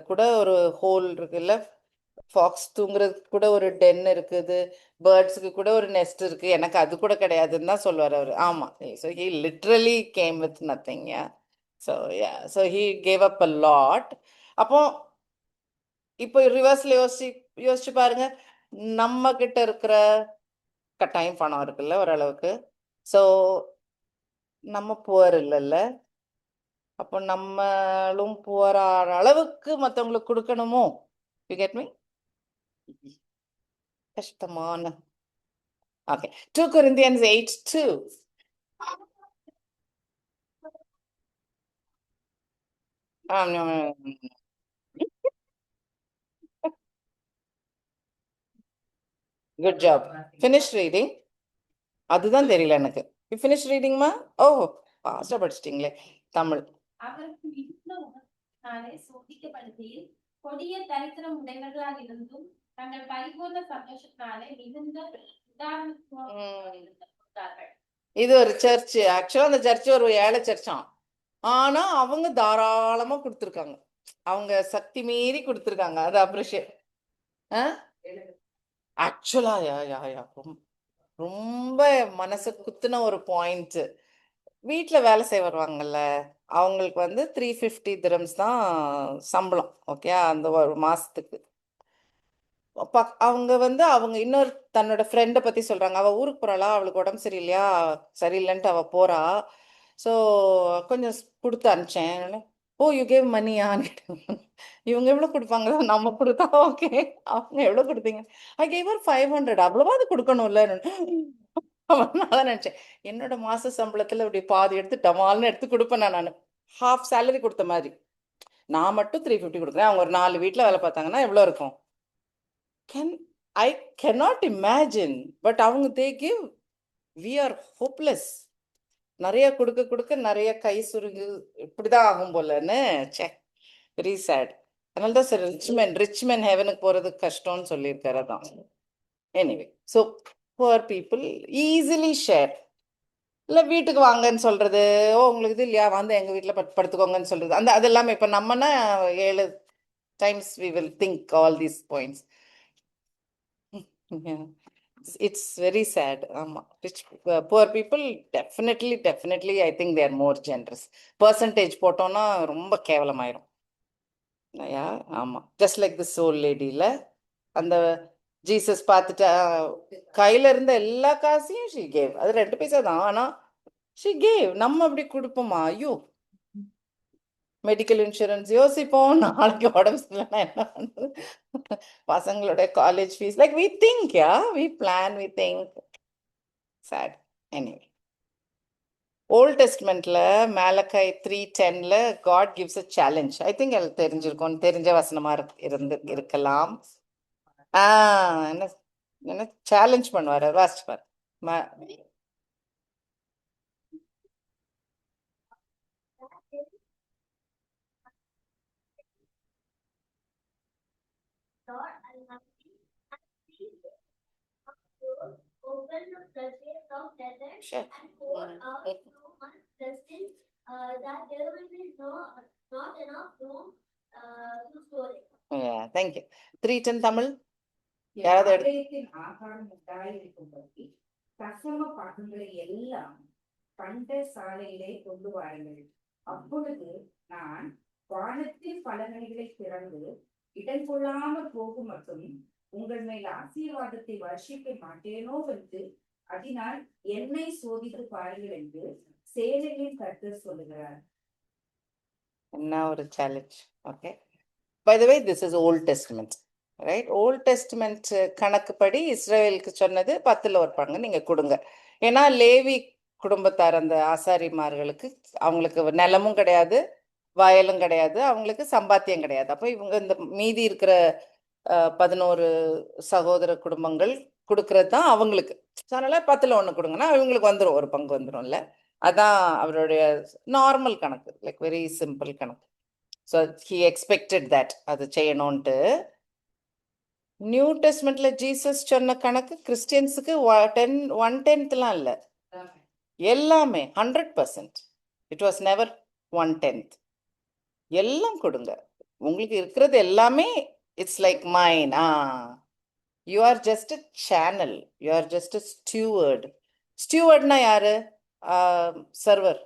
கூட ஒரு ஹோல் இருக்குல்ல, ஃபாக்ஸ் தூங்குறதுக்கு கூட ஒரு டென் இருக்குது, பேர்ட்ஸுக்கு கூட ஒரு நெஸ்ட் இருக்கு, எனக்கு அது கூட கிடையாதுன்னு தான் சொல்லுவார் அவர். ஆமாம், so he literally game with nothing. So he gave up a lot. அப்போ இப்போ ரிவர்ஸ்ல யோசிச்சு பாருங்க, நம்ம கிட்ட இருக்கிற கட்டாயம் பணம் இருக்குல்ல ஓரளவுக்கு. ஸோ நம்ம புவர் இல்லைல்ல, அப்போ நம்மளும் புவர் அளவுக்கு மற்றவங்களுக்கு கொடுக்கணுமோ? You get me? கஷ்டமான. Okay, 2 Corinthians 8:2. Good job. Finish reading. அதுதான் தெரியல எனக்கு. ஃபினிஷ் ரீடிங்மா? ஓ, ஃபாஸ்டா படிச்சிட்டீங்களே தமிழ்.
அவருக்கு மிகுந்த உபத்திரவத்தினாலே சோதிக்கப்படுகையில் கொடிய தரித்திரம் உடையவர்களாக இருந்தும் தங்கள் பரிபூர்ண சந்தோஷத்தினாலே மிகுந்த கொடுத்தார்கள்.
இது ஒரு சர்ச். ஆக்சுவலா அந்த சர்ச் ஒரு ஏழை சர்ச்சாம். ஆனா அவங்க தாராளமா கொடுத்துருக்காங்க. அவங்க சக்தி மீறி கொடுத்துருக்காங்க. அது அப்ரிஷியேட். ஆக்சுவலா யா ரொம்ப மனசு குத்துன ஒரு பாயிண்ட். வீட்டில் வேலை செய்ய வருவாங்கல்ல, அவங்களுக்கு வந்து 350 dirhams தான் சம்பளம். ஓகே, அந்த ஒரு மாசத்துக்கு. அவங்க வந்து அவங்க இன்னொரு தன்னோட ஃப்ரெண்டை பத்தி சொல்றாங்க. அவ ஊருக்கு போறாளா, அவளுக்கு உடம்பு சரியில்லையா, சரியில்லைன்ட்டு அவ போறா. ஸோ கொஞ்சம் கொடுத்து அனுப்பிச்சேன். ஓ, யூ கேவ் மணியான்னு. இவங்க எவ்வளோ கொடுப்பாங்களோ நம்ம கொடுத்தா ஓகே. அவங்க எவ்வளோ கொடுத்தீங்க? ஐ கேவ் ஒரு 500. அவ்வளவா அது கொடுக்கணும்ல. நான் நினைச்சேன் என்னோட மாச சம்பளத்துல இப்படி பாதி எடுத்து டமால்னு எடுத்து கொடுப்பேன் நான். ஹாஃப் சேலரி கொடுத்த மாதிரி. நான் மட்டும் 350 கொடுக்குறேன். அவங்க ஒரு 4 வீட்டில் வேலை பார்த்தாங்கன்னா எவ்வளோ இருக்கும்? I cannot imagine. பட் அவங்க they give, we are hopeless. நிறைய கொடுக்க கொடுக்க நிறைய கை சுருங்கு இப்படிதான் ஆகும் போலன்னு. சே, வெரி சேட். அதனால தான் சார் ரிச்மேன் ஹெவனுக்கு போறது கஷ்டம்னு சொல்லியிருக்காரு. அதான். Anyway, so poor people easily share. இல்லை வீட்டுக்கு வாங்கன்னு சொல்றது, ஓ உங்களுக்கு இது இல்லையா, வந்து எங்கள் வீட்டில் படுத்துக்கோங்கன்னு சொல்றது, அந்த அது எல்லாமே இப்போ நம்மனா 7 times we will think all these points. Yeah. It's very sad. Rich, poor people definitely I think they are more generous. Percentage போட்டோம்னா ரொம்ப கேவலமாயிரும். ஆமா, ஜஸ்ட் லைக் தி சோல் லேடியில அந்த ஜீசஸ் பார்த்துட்டு கையில இருந்த எல்லா காசையும் ஷி கேவ். அது 2 பைசா தான், ஆனா ஷி கேவ். நம்ம அப்படி கொடுப்போமா? ஐயோ, மெடிக்கல் இன்சூரன்ஸ் யோசிப்போம், நாளைக்கு உடம்பு சரியில்லைன்னா என்ன பண்றது, பசங்களோட college fees, like we think, we plan, we think. Sad. Anyway, old டெஸ்ட்மெண்ட்ல மேலக்கை 3:10ல God gives a challenge. I think எனக்கு தெரிஞ்சிருக்கும், தெரிஞ்ச வசனமா இருக்கலாம். என்ன என்ன சேலஞ்ச் பண்ணுவாரு, வாசிச்சுப்பாரு.
Lord Almighty, open the floodgates of heaven
Sure.
and pour out so much blessing that there will be not enough room to store it.
Yeah, thank you. 3:10 Tamil யாராவது
ஆலயத்தின் ஆகாரம் உண்டாயிருக்கும்படி தசம பாகங்களை எல்லாம் பண்ட சாலையிலே கொண்டு வாருங்கள். அப்பொழுது நான் வானத்தின் பலகைகளை திறந்து இடம் கொள்ளாமல் போகும் மட்டும் உங்கள் மேல் ஆசீர்வாதத்தை வர்ஷிக்க மாட்டேனோ என்று அதனால் என்னை சோதித்து பாருங்கள் என்று சேனைகளின் கர்த்தர் சொல்லுகிறார்.
என்ன ஒரு challenge. Okay, by the way this is Old Testament, right? Old Testament கணக்குப்படி இஸ்ரேலுக்கு சொன்னது 10ல் ஒரு பங்கு நீங்க கொடுங்க. ஏன்னா லேவி குடும்பத்தார் அந்த ஆசாரிமார்களுக்கு அவங்களுக்கு நிலமும் கிடையாது, வயலும் கிடையாது, அவங்களுக்கு சம்பாத்தியம் கிடையாது. அப்போ இவங்க இந்த மீதி இருக்கிற 11 சகோதர குடும்பங்கள் கொடுக்கறது தான் அவங்களுக்கு. அதனால 10ல் 1 கொடுங்கன்னா இவங்களுக்கு வந்துடும், ஒரு பங்கு வந்துடும்ல. அதான் அவருடைய நார்மல் கணக்கு, லைக் வெரி சிம்பிள் கணக்கு. ஸோ ஹி எக்ஸ்பெக்டட் தட் அது செய்யணும்ட்டு. நியூ டெஸ்ட்மெண்ட்ல ஜீசஸ் சொன்ன கணக்கு கிறிஸ்டியன்ஸுக்கு 1/10லாம் இல்லை, எல்லாமே 100%. It was never 1/10. எல்லாம் கொடுங்க, உங்களுக்கு இருக்கிறது எல்லாமே. It's like mine. You are just a channel, you are just a steward. ஸ்டூவர்ட்னா யாரு? சர்வர்.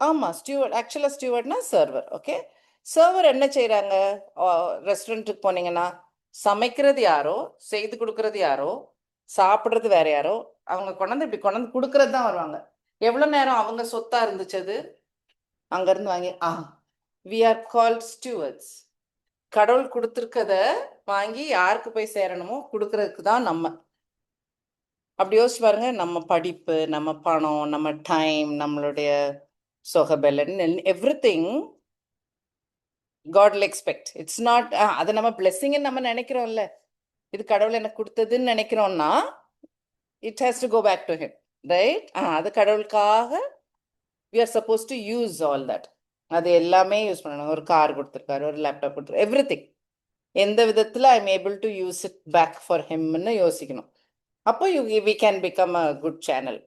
ஆமா, ஸ்டூவர்ட். ஆக்சுவலா ஸ்டூவர்ட்னா சர்வர். ஓகே, சர்வர் என்ன செய்யறாங்க? ரெஸ்டாரண்ட்டுக்கு போனீங்கன்னா சமைக்கிறது யாரோ, செய்து கொடுக்கறது யாரோ, சாப்பிட்றது வேற யாரோ, அவங்க இப்படி கொண்டாந்து கொடுக்கறது தான் வருவாங்க. எவ்வளவு நேரம் அவங்க சொத்தா இருந்துச்சு அது, அங்கிருந்து வாங்கி. we are called stewards. கடவுள் கொடுத்துருக்கத வாங்கி யாருக்கு போய் சேரணுமோ கொடுக்கறதுக்கு தான் நம்ம. அப்படி யோசிச்சு பாருங்க, நம்ம படிப்பு, நம்ம பணம், நம்ம டைம், நம்மளுடைய சொகபலன், everything God will expect. It's not, அதை நம்ம blessing நம்ம நினைக்கிறோம்ல, இது கடவுள் எனக்கு கொடுத்ததுன்னு நினைக்கிறோம்னா, it has to go back to him, right? அது கடவுளுக்காக we are supposed to use all that. அது எல்லாமே யூஸ் பண்ணணும். ஒரு கார் கொடுத்துருக்காரு, ஒரு லேப்டாப் கொடுத்துருக்காரு, எவ்ரிதிங் எந்த விதத்துல I am able to use it back for ஹிம்னு யோசிக்கணும். அப்போ we can become a good channel,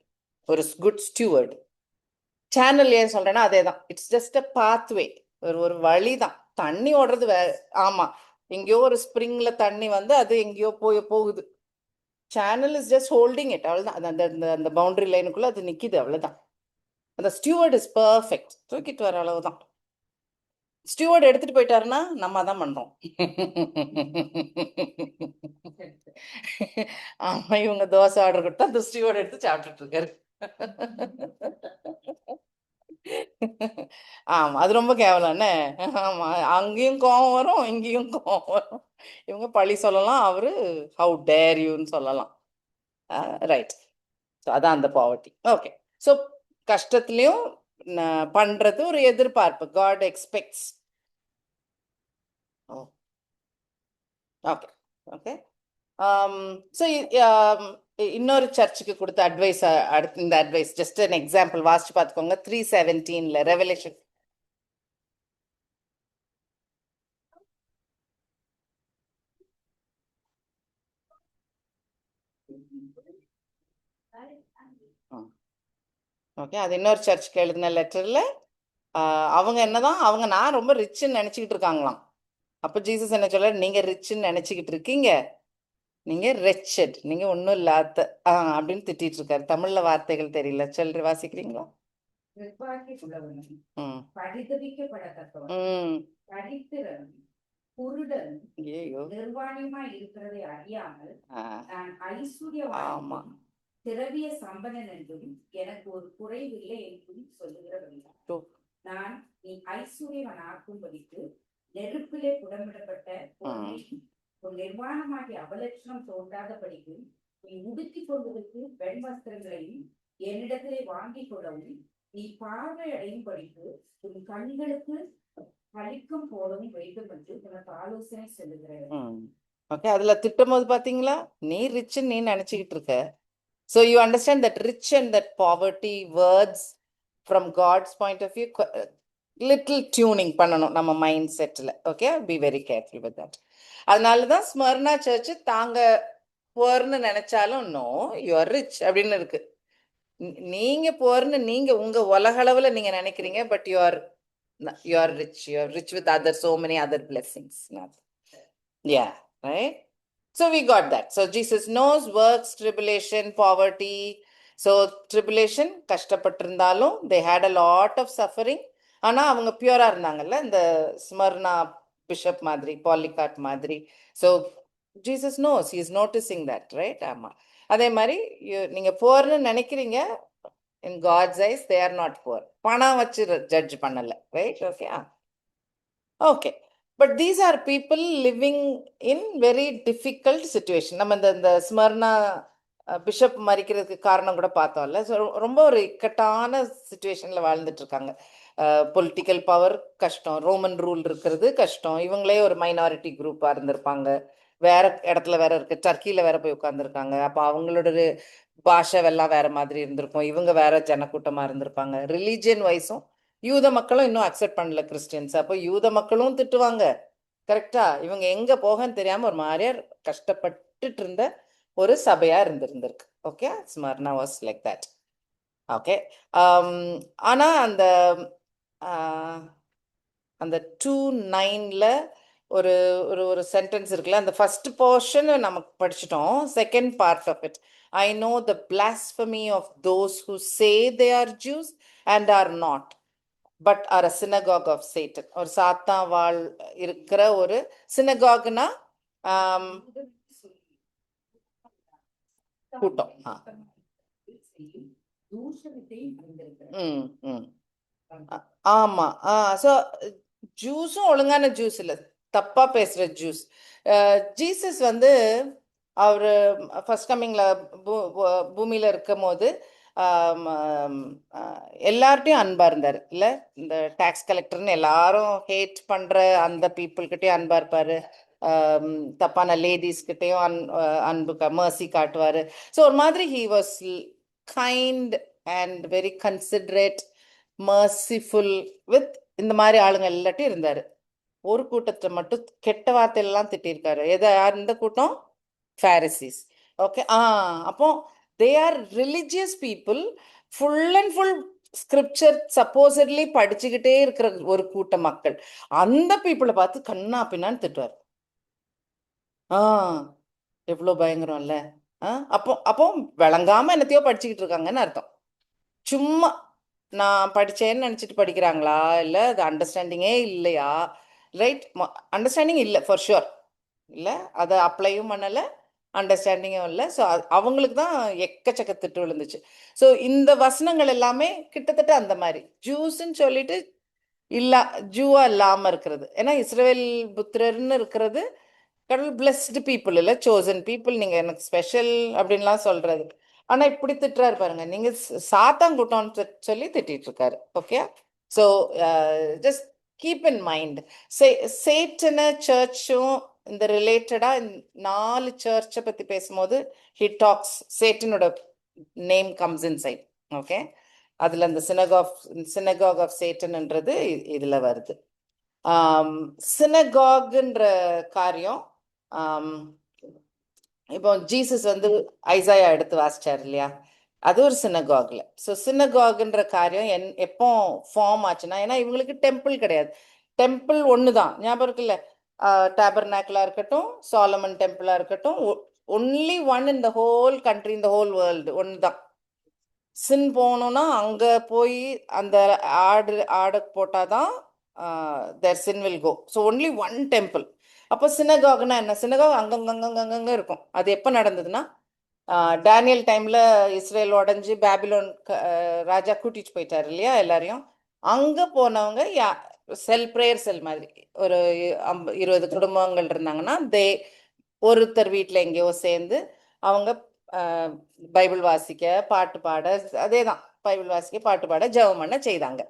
ஒரு குட் ஸ்டூவர்ட். சேனல் ஏன் சொல்றேன்னா அதே தான், இட்ஸ் ஜஸ்ட் அ பாத்வே, ஒரு வழி தான். தண்ணி ஓடுறது ஆமா, எங்கேயோ ஒரு ஸ்ப்ரிங்ல தண்ணி வந்து அது எங்கேயோ போகுது. Channel is just holding it, அவ்வளவுதான். அந்த பவுண்டரி லைனுக்குள்ள அது நிக்குது, அவ்வளவுதான். அந்த ஸ்டூவர்ட் இஸ் பர்ஃபெக்ட், தூக்கிட்டு வர அளவுதான். ஸ்டூவர்ட் எடுத்துட்டு போயிட்டாருன்னா நம்ம தான் பண்றோம். ஆமா, இவங்க தோசை ஆர்டர் கொடுத்தா அந்த ஸ்டூவர்ட் எடுத்து சாப்பிட்டுட்டு இருக்காரு. ஆமா, அது ரொம்ப கேவலம்னே. ஆமா, அங்கேயும் கோவம் வரும், இங்கேயும் கோவம் வரும். இவங்க பழி சொல்லலாம், அவரு ஹவு டேர் யூன்னு சொல்லலாம். ரைட். ஸோ அதான் அந்த பாவர்ட்டி. ஓகே, ஸோ கஷ்டத்துலயும் பண்றது ஒரு எதிர்பார்ப்பு. God expects. Okay okay. So இன்னொரு சர்ச்சுக்கு கொடுத்த அட்வைஸ், அடுத்து இந்த அட்வைஸ் ஜஸ்ட் அன் எக்ஸாம்பிள் வாசிச்சு பார்த்துக்கோங்க. 3:17 ரெவலேஷன். ஓகே, அது இன்னொரு சர்ச்சுக்கு எழுதின லெட்டர்ல அவங்க என்னதான், நான் ரொம்ப ரிச்சுன்னு நினைச்சுக்கிட்டு இருக்காங்களாம். அப்ப ஜீசஸ் என்ன சொல்ல, நீங்க ரிச்சுன்னு நினைச்சுக்கிட்டு இருக்கீங்க, நீங்க ரெச்சட், நீங்க ஒன்னும் இல்லாத அப்படின்னு திட்டிட்டு இருக்காரு. தமிழ்ல வார்த்தைகள் தெரியல, சொல்லி வாசிக்கிறீங்களா?
நிர்வாணமாய் இருக்கிறதை அறியாமல் நான் ஐஸ்வர்யவான் திரவிய சம்பனன் என்றும் எனக்கு ஒரு குறைவில்லை என்றும் சொல்லுகிறவர்கள், நான் நீ ஐஸ்வர்யவன் ஆக்கும்படிக்கு நெருப்பிலே புடமிடப்பட்ட ஒரு நிர்வாணமாகிய அவலட்சணம் தோன்றாதபடிக்கு நீ உடுத்திக் கொள்வதற்கு வெண் வஸ்திரங்களையும் என்னிடத்திலே வாங்கிக் கொள்ளவும், நீ பார்வை அடையும் படிக்கு உன் கண்களுக்கு பழிக்கும் போடவும் வேண்டும் என்று உனக்கு ஆலோசனை சொல்லுகிறேன்.
ஓகே, அதுல திட்டும் போது பாத்தீங்களா, நீ ரிச் நீ நினைச்சுக்கிட்டு இருக்க. So you understand that rich and that poverty words from God's point of view, little tuning பண்ணணும் நம்ம மைண்ட் செட்ல. Okay, be very careful with that. அதனாலதான் ஸ்மர்னா சர்ச் தாங்க போர்னு நினைச்சாலும் நோ யூ ஆர் ரிச் அப்படின்னு இருக்கு. நீங்க போர்னு நீங்க உங்க உலகளவுல நீங்க நினைக்கிறீங்க, but you are rich, you are rich with other so many other blessings. Yeah, right? So we got that. So Jesus knows works, tribulation, poverty. So tribulation, கஷ்டப்பட்டிருந்தாலும் they had a lot of suffering. ஆனா அவங்க பியூரா இருந்தாங்கல்ல, இந்த ஸ்மர்னா bishop மாதிரி, Polycarp மாதிரி. So Jesus knows, he is noticing that, right? ஆமா, அதே மாதிரி நீங்க போர்னு நினைக்கிறீங்க, in God's eyes they are not poor. பணம் வச்சு ஜட்ஜ் பண்ணல, right? Okay. Okay. But these are people living in very difficult situation. நம்ம இந்த ஸ்மர்னா பிஷப் மறிக்கிறதுக்கு காரணம் கூட பார்த்தோம்ல. ஸோ ரொம்ப ஒரு இக்கட்டான சுச்சுவேஷன்ல வாழ்ந்துட்டு இருக்காங்க. பொலிட்டிக்கல் பவர் கஷ்டம், ரோமன் ரூல் இருக்கிறது கஷ்டம், இவங்களே ஒரு மைனாரிட்டி குரூப்பா இருந்திருப்பாங்க, வேற இடத்துல வேற இருக்கு, டர்க்கியில வேற போய் உட்காந்துருக்காங்க. அப்போ அவங்களோட பாஷை எல்லாம் வேற மாதிரி இருந்திருக்கும், இவங்க வேற ஜனக்கூட்டமா இருந்திருப்பாங்க. ரிலீஜியன் வைஸும் யூத மக்களும் இன்னும் அக்செப்ட் பண்ணல கிறிஸ்டியன்ஸ். அப்போ யூத மக்களும் திட்டுவாங்க, கரெக்டா? இவங்க எங்க போகன்னு தெரியாம ஒரு மாதிரியா கஷ்டப்பட்டுட்டு இருந்த ஒரு சபையா இருந்திருக்கு. Okay, Smyrna was like that. Okay, ஆனா அந்த 2:9 ஒரு ஒரு சென்டென்ஸ் இருக்குல்ல, அந்த ஃபர்ஸ்ட் போர்ஷன் நமக்கு படிச்சிட்டோம். Second part of it, I know the blasphemy of those who say they are Jews and are not, but are a synagogue of Satan. ஒரு சாத்தான் வாழ் இருக்கிற ஒரு சினகாக்னா கூட்டம். ஆமா, ஸோ ஜூஸும் ஒழுங்கான ஜூஸ் இல்லை, தப்பா பேசுற ஜூஸ். ஜீசஸ் வந்து அவரு ஃபர்ஸ்ட் கம்மிங்ல பூமியில இருக்கும் போது எல்லார்ட்டையும் அன்பா இருந்தாரு இல்ல, இந்த டாக்ஸ் கலெக்டர்னு எல்லாரும் ஹேட் பண்ற அந்த பீப்புள்கிட்டயும் அன்பா இருப்பாரு. தப்பான லேடிஸ் கிட்டயும் அன்பு மர்சி காட்டுவாரு. ஸோ ஒரு மாதிரி he was kind and very considerate, merciful with இந்த மாதிரி ஆளுங்க எல்லாட்டையும் இருந்தாரு. ஒரு கூட்டத்தை மட்டும் கெட்ட வார்த்தையெல்லாம் திட்டிருக்காரு. அந்த கூட்டம் Pharisees. ஓகே, அப்போ they are religious people, full and full scripture supposedly படிச்சுக்கிட்டே இருக்கிற ஒரு கூட்ட மக்கள். அந்த பீப்புளை பார்த்து கண்ணா பின்னான்னு திட்டுவார். எவ்வளோ பயங்கரம்ல. அப்போ அப்போ விளங்காம என்னத்தையோ படிச்சுக்கிட்டு இருக்காங்கன்னு அர்த்தம். சும்மா நான் படிச்சேன்னு நினச்சிட்டு படிக்கிறாங்களா, இல்லை அது அண்டர்ஸ்டாண்டிங்கே இல்லையா? ரைட், அண்டர்ஸ்டாண்டிங் இல்லை ஃபார் ஷுர், இல்லை அதை அப்ளையும் பண்ணலை, அண்டர்ஸ்டாண்டிங்கும் இல்லை. ஸோ அவங்களுக்கு தான் எக்கச்சக்க திட்டு விழுந்துச்சு. ஸோ இந்த வசனங்கள் எல்லாமே கிட்டத்தட்ட அந்த மாதிரி ஜூஸ்ன்னு சொல்லிட்டு ஜூவா இல்லாமல் இருக்கிறது. ஏன்னா இஸ்ரவேல் புத்திரர்னு இருக்கிறது கடவுள் பிளஸ்டு பீப்புள் இல்லை, சோசன் பீப்புள். நீங்கள் எனக்கு ஸ்பெஷல் அப்படின்லாம் சொல்றது. ஆனால் இப்படி திட்டுறாரு பாருங்க, நீங்கள் சாத்தான் கூட்டம்னு சொல்லி திட்டிட்டு இருக்காரு. Okay, so just keep in mind. சேட்டனை சர்ச்சும் இந்த ரிலேட்டடாக 4 சர்ச்சை பற்றி பேசும்போது ஹி டாக்ஸ், சேட்டனோட name comes inside. Okay, அதில் அந்த சினகாக் ஆஃப் சேட்டன்ன்றது இதில் வருது. சினகாக்ன்ற காரியம், இப்போ ஜீசஸ் வந்து ஐசாயா எடுத்து வாசிச்சார் இல்லையா, அது ஒரு சினகாக்ல. ஸோ சினகாக்ன்ற காரியம் எப்போ ஃபார்ம் ஆச்சுன்னா, ஏன்னா இவங்களுக்கு டெம்பிள் கிடையாது. டெம்பிள் ஒன்று தான், ஞாபகம் இருக்குல்ல, டேபர்நாக்கிளா இருக்கட்டும், சாலமன் டெம்பிளா இருக்கட்டும், only one in the whole country, in the whole world, ஒன்று தான். சின் போகணும்னா அங்கே போய் அந்த ஆடு போட்டாதான் their sin will go. So only one temple. அப்போ சினகாக்னா என்ன? சினகாக் அங்கங்க இருக்கும். அது எப்போ நடந்ததுன்னா, டேனியல் டைம்ல இஸ்ரேல் உடஞ்சி பேபிலோன் ராஜா கூட்டிட்டு போயிட்டாரு இல்லையா எல்லாரையும். அங்கே போனவங்க ப்ரேயர் செல் மாதிரி ஒரு 20 குடும்பங்கள் இருந்தாங்கன்னா, ஒருத்தர் வீட்டில் எங்கேயோ சேர்ந்து அவங்க பைபிள் வாசிக்க, பாட்டு பாட, அதே தான் பைபிள் வாசிக்க, பாட்டு பாட, ஜெபம் பண்ண செய்தாங்க.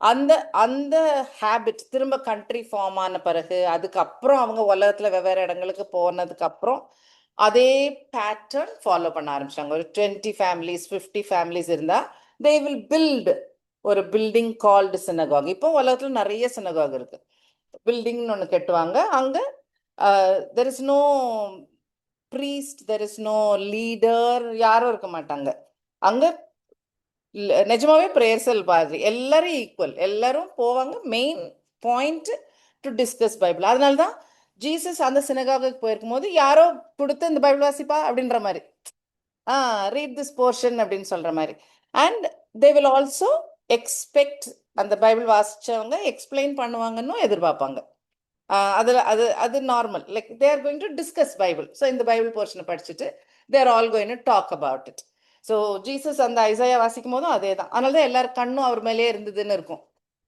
அந்த அந்த ஹேபிட் திரும்ப கண்ட்ரி ஃபார்ம் ஆன பிறகு, அதுக்கப்புறம் அவங்க உலகத்தில் வெவ்வேறு இடங்களுக்கு போனதுக்கு அப்புறம் அதே பேட்டர்ன் ஃபாலோ பண்ண ஆரம்பிச்சாங்க. ஒரு 20 ஃபேமிலிஸ் 50 ஃபேமிலிஸ் இருந்தால் தே வில் பில்டு ஒரு பில்டிங் கால்டு சினகாக். இப்போ உலகத்தில் நிறைய சினகாக் இருக்கு. பில்டிங்னு ஒன்று கட்டுவாங்க. அங்கே there is no priest, there is no leader, யாரும் இருக்க மாட்டாங்க. அங்கே நிஜமாவே ப்ரேயர் செல் மாதிரி எல்லாரும் ஈக்குவல், எல்லாரும் போவாங்க. Main point to discuss Bible. அதனால தான் ஜீசஸ் அந்த சினகாகுக்கு போயிருக்கும் போது யாரோ கொடுத்து இந்த பைபிள் வாசிப்பா அப்படின்ற மாதிரி, ரீட் திஸ் போர்ஷன் அப்படின்னு சொல்ற மாதிரி. And they will also expect, அந்த பைபிள் வாசிச்சவங்க எக்ஸ்பிளைன் பண்ணுவாங்கன்னு எதிர்பார்ப்பாங்க. அது normal. Like they are going to discuss Bible. So இந்த பைபிள் போர்ஷனை படிச்சுட்டு they are all going to talk about it. So Jesus அந்த ஐசாயா வாசிக்கும் போதும் அதே தான். அதனால தான் எல்லாரும் கண்ணும் அவர் மேலேயே இருந்ததுன்னு இருக்கும்.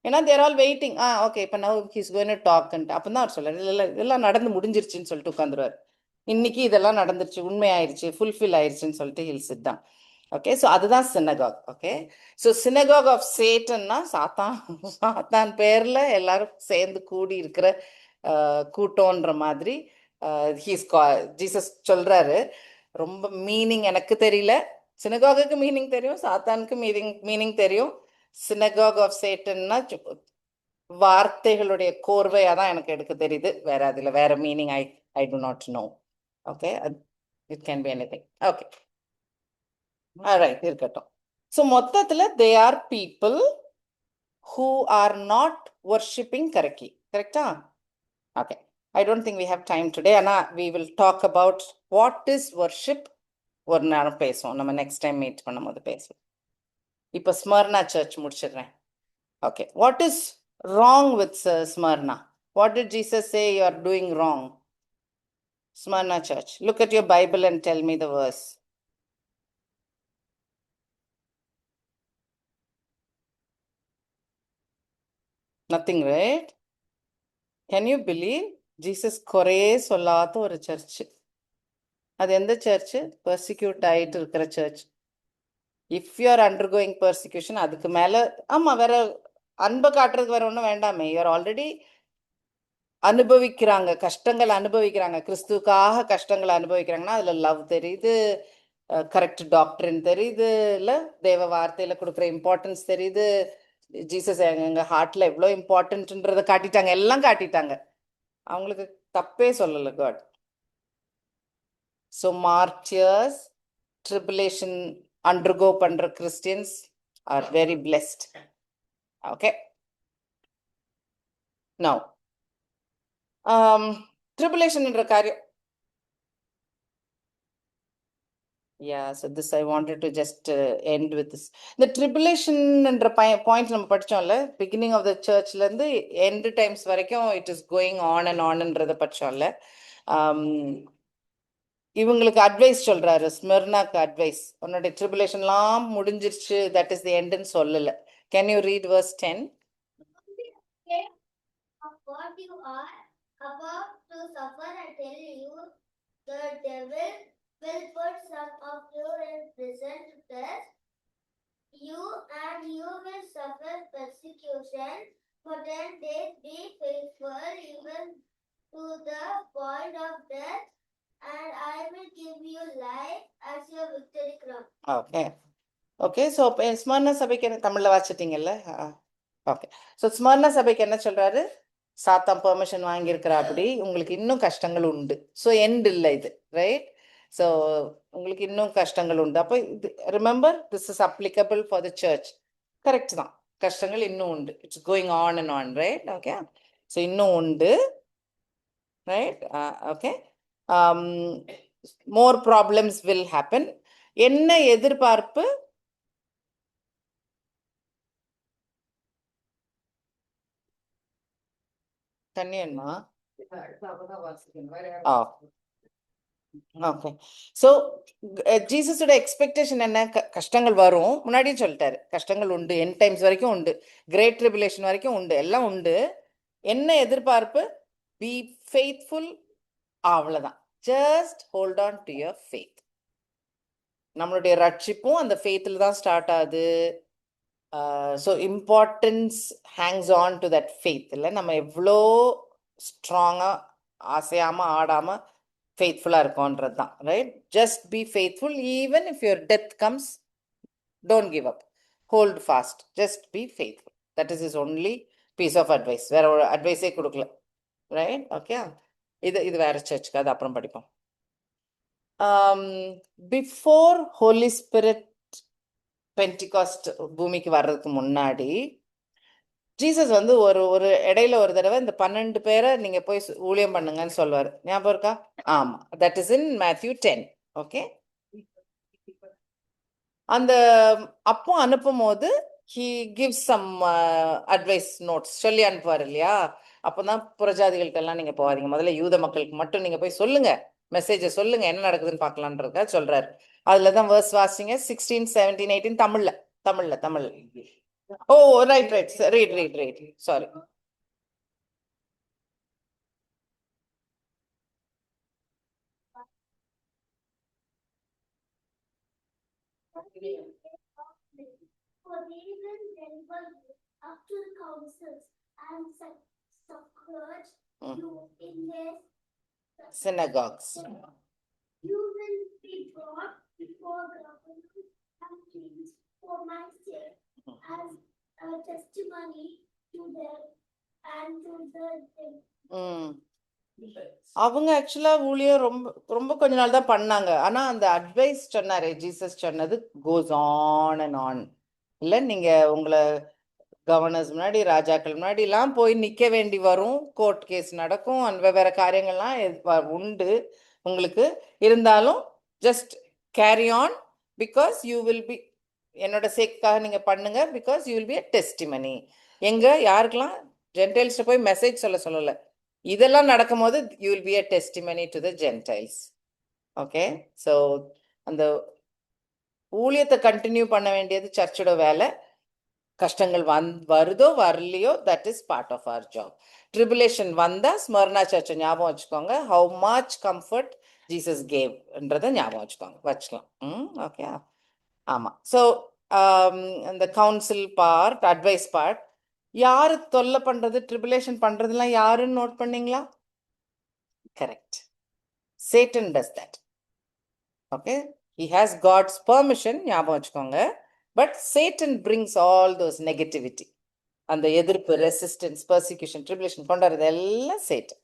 ஏன்னா தேர் ஆல் வெயிட்டிங். ஓகே, இப்போ நவ் ஹீஸ் கோயிங் டு டாக்ன்ட்டு. அப்போ தான் அவர் சொல்றாரு, இல்லை இதெல்லாம் நடந்து முடிஞ்சிருச்சுன்னு சொல்லிட்டு உட்காந்துருவார். இன்னைக்கு இதெல்லாம் நடந்துருச்சு, உண்மையாயிருச்சு, ஃபுல்ஃபில் ஆயிடுச்சுன்னு சொல்லிட்டு he'll sit down. Okay, so அதுதான் synagogue. Okay, so synagogue of சேட்டன்னா சாத்தான் பேர்ல எல்லாரும் சேர்ந்து கூடி இருக்கிற கூட்டம்ன்ற மாதிரி ஜீசஸ் சொல்றாரு. ரொம்ப மீனிங் எனக்கு தெரியல. சினகாகுக்கு மீனிங் தெரியும், சாத்தானுக்கு மீனிங் தெரியும். சினகாக் ஆஃப் சேட்டன்னா வார்த்தைகளுடைய கோர்வையாக தான் எனக்கு எடுக்க தெரியுது. வேற அதில் வேற meaning I do not know. Okay, it can be anything. Okay, right, இருக்கட்டும். ஸோ மொத்தத்தில் they are people who are not worshipping கரெக்டா? Okay, I don't think we have time today. Anna, we will talk about what is worship. ஒரு நேரம் பேசுவோம், நம்ம next time meet பண்ணும்போது பேசுவோம். இப்போ ஸ்மர்னா சர்ச் முடிச்சிடுறேன். Okay, what is wrong with Smyrna? What did Jesus say you are doing wrong? Smyrna church, look at your Bible and tell me the verse. Nothing, right? Can you believe Jesus குறையே சொல்லாத ஒரு church? அது எந்த church? Persecute ஆகிட்டு இருக்கிற church. If you are undergoing persecution, அதுக்கு மேல ஆமா, வேற அன்பை காட்டுறதுக்கு வேற ஒன்றும் வேண்டாமே. யூ ஆர் ஆல்ரெடி அனுபவிக்கிறாங்க, கஷ்டங்கள் அனுபவிக்கிறாங்க, கிறிஸ்துக்காக கஷ்டங்களை அனுபவிக்கிறாங்கன்னா அதுல லவ் தெரியுது, கரெக்ட் டாக்டரின் தெரியுது, இல்ல தேவ வார்த்தையில கொடுக்குற இம்பார்ட்டன்ஸ் தெரியுது, ஜீசஸ் எங்க ஹார்ட்ல எவ்வளோ இம்பார்ட்டன்ட்ன்றதை காட்டிட்டாங்க, எல்லாம் காட்டிட்டாங்க. அவங்களுக்கு தப்பே சொல்லல காட். ஸோ மார்டியர்ஸ், ட்ரிபுலேஷன் அண்டர்கோ பண்ற Christians are very blessed. Okay, now tribulation என்ற காரியம், yeah, so this I wanted to just end with this. The tribulation என்ற பாயிண்ட் நம்ம படிச்சோம்ல, beginning of the churchல இருந்து end times வரைக்கும் it is going on and onன்றத படிச்சோம்ல. இவங்களுக்கு advice சொல்றாரு, ஸ்மிர்னாக்கு advice, உன்னுடைய ட்ரிபுலேஷன்லாம் முடிஞ்சிருச்சு, தட் இஸ் தி எண்ட்னு சொல்லல. Can you read verse 10?
Of what you are about to suffer, I tell you, the devil will put some of you in prison to test you, and you will suffer persecution for 10 days. Be faithful even to the point of death, and I will give you life as your victory crown.
Okay okay. So Smyrna சபைக்கு என்ன தமிழ்ல வாசிச்சிட்டீங்கல்ல? Okay. So Smyrna சபைக்கு என்ன சொல்றாரு? சாத்தான் permission வாங்கியிருக்கிறா, அப்படி உங்களுக்கு இன்னும் கஷ்டங்கள் உண்டு. ஸோ எண்ட் இல்லை இது, ரைட்? ஸோ உங்களுக்கு இன்னும் கஷ்டங்கள் உண்டு. அப்போ இது remember, this is applicable for the church. Correct தான், கஷ்டங்கள் இன்னும் உண்டு. It's going on and on, right? Okay, so இன்னும் உண்டு, right? Okay, more problems will happen. என்ன எதிர்பார்ப்பு? கன்னியன்மா. ஓகே. ஸோ ஜீசஸோட எக்ஸ்பெக்டேஷன் என்ன? கஷ்டங்கள் வரும், முன்னாடியே சொல்லிட்டாரு, கஷ்டங்கள் உண்டு, என் டைம்ஸ் வரைக்கும் உண்டு, கிரேட் ட்ரிபுலேஷன் வரைக்கும் உண்டு, எல்லாம் உண்டு. என்ன எதிர்பார்ப்பு? பி ஃபெய்த்ஃபுல், அவ்வளோதான். Just hold on to your faith. நம்மளுடைய ரட்சிப்பும் அந்த ஃபெய்த்தில் தான் ஸ்டார்ட் ஆகுது. So importance hangs on to that faith. இல்லை, நம்ம எவ்வளோ ஸ்ட்ராங்காக ஆசையாமல் ஆடாமல் ஃபெய்த்ஃபுல்லாக இருக்கோன்றது தான், right? Just be faithful even if your death comes, don't give up, hold fast, just be faithful. That is is only piece of advice. வேற ஒரு அட்வைஸே கொடுக்கல, ரைட்? ஓகே, இது வேற சர்ச்சுக்கு, அது அப்புறம் படிப்போம். பிஃபோர் ஹோலி ஸ்பிரிட் பென்டிகாஸ்ட் பூமிக்கு வர்றதுக்கு முன்னாடி ஜீசஸ் வந்து ஒரு இடையில ஒரு தடவை இந்த 12 பேரை நீங்க போய் ஊழியம் பண்ணுங்கன்னு சொல்லுவாரு. ஞாபகம் இருக்கா? ஆமா, தட் இஸ் இன் மேத்யூ 10. ஓகே, அந்த அப்போ அனுப்பும் போது he gives some advice notes சொல்லி அனுப்புவார் இல்லையா? அப்போதான் புறஜாதிகள்கிட்ட எல்லாம் நீங்க போகாதீங்க, முதல்ல யூத மக்களுக்கு மட்டும் நீங்க போய் சொல்லுங்க, மெசேஜை சொல்லுங்க, என்ன நடக்குதுன்னு பார்க்கலான்றத சொல்றாரு. அதுலதான் வேர்ஸ் வாசிங்க, 16, 17, 18 தமிழ்ல. Oh right, read sorry.
For they will deliver you up to the councils and scourge you in their
synagogues.
You will be brought before governors and kings for my sake as a testimony to them and to the
அவங்க ஆக்சுவலா ஊழியம் ரொம்ப கொஞ்ச நாள் தான் பண்ணாங்க. ஆனா அந்த அட்வைஸ் சொன்னாரு ஜீசஸ் சொன்னது கோஸ் ஆன் அண்ட் ஆன். இல்ல, நீங்க உங்களை கவர்னர்ஸ் முன்னாடி, ராஜாக்கள் முன்னாடி எல்லாம் போய் நிக்க வேண்டி வரும், கோர்ட் கேஸ் நடக்கும், வெவ்வேறு காரியங்கள்லாம் உண்டு உங்களுக்கு. இருந்தாலும் just carry on, because you will be, என்னோட சேக்காக நீங்க பண்ணுங்க, because you will be a testimony. எங்க யாருக்கெல்லாம்? ஜென்டைல்ஸ்ட போய் மெசேஜ் சொல்லல. இதெல்லாம் நடக்கும் போது you will be a testimony to the Gentiles. Okay, so அந்த ஊழியத்தை கண்டினியூ பண்ண வேண்டியது சர்ச்சோட வேலை. கஷ்டங்கள் வருதோ வரலையோ, that is part of our job. Tribulation வந்தா ஸ்மர்னா சர்ச்சை ஞாபகம் வச்சுக்கோங்க. ஹவு மச் கம்ஃபர்ட் ஜீசஸ் கேவ்ன்றதை ஞாபகம் வச்சுக்கலாம். ஓகே, ஆமா. ஸோ இந்த கவுன்சில் பார்ட், அட்வைஸ் பார்ட், யாரு தொல்லை பண்றது, ட்ரிபுலேஷன் பண்றதுலாம் யாருன்னு நோட் பண்ணீங்களா? Correct. Satan does that. Okay? He has God's permission, ஞாபகம் வச்சுக்கோங்க. But Satan brings all those negativity. அந்த எதிர்ப்பு, ரெசிஸ்டன்ஸ், பர்சிக்யூஷன், ட்ரிபுலேஷன் கொண்டாடுறது எல்லாம் Satan.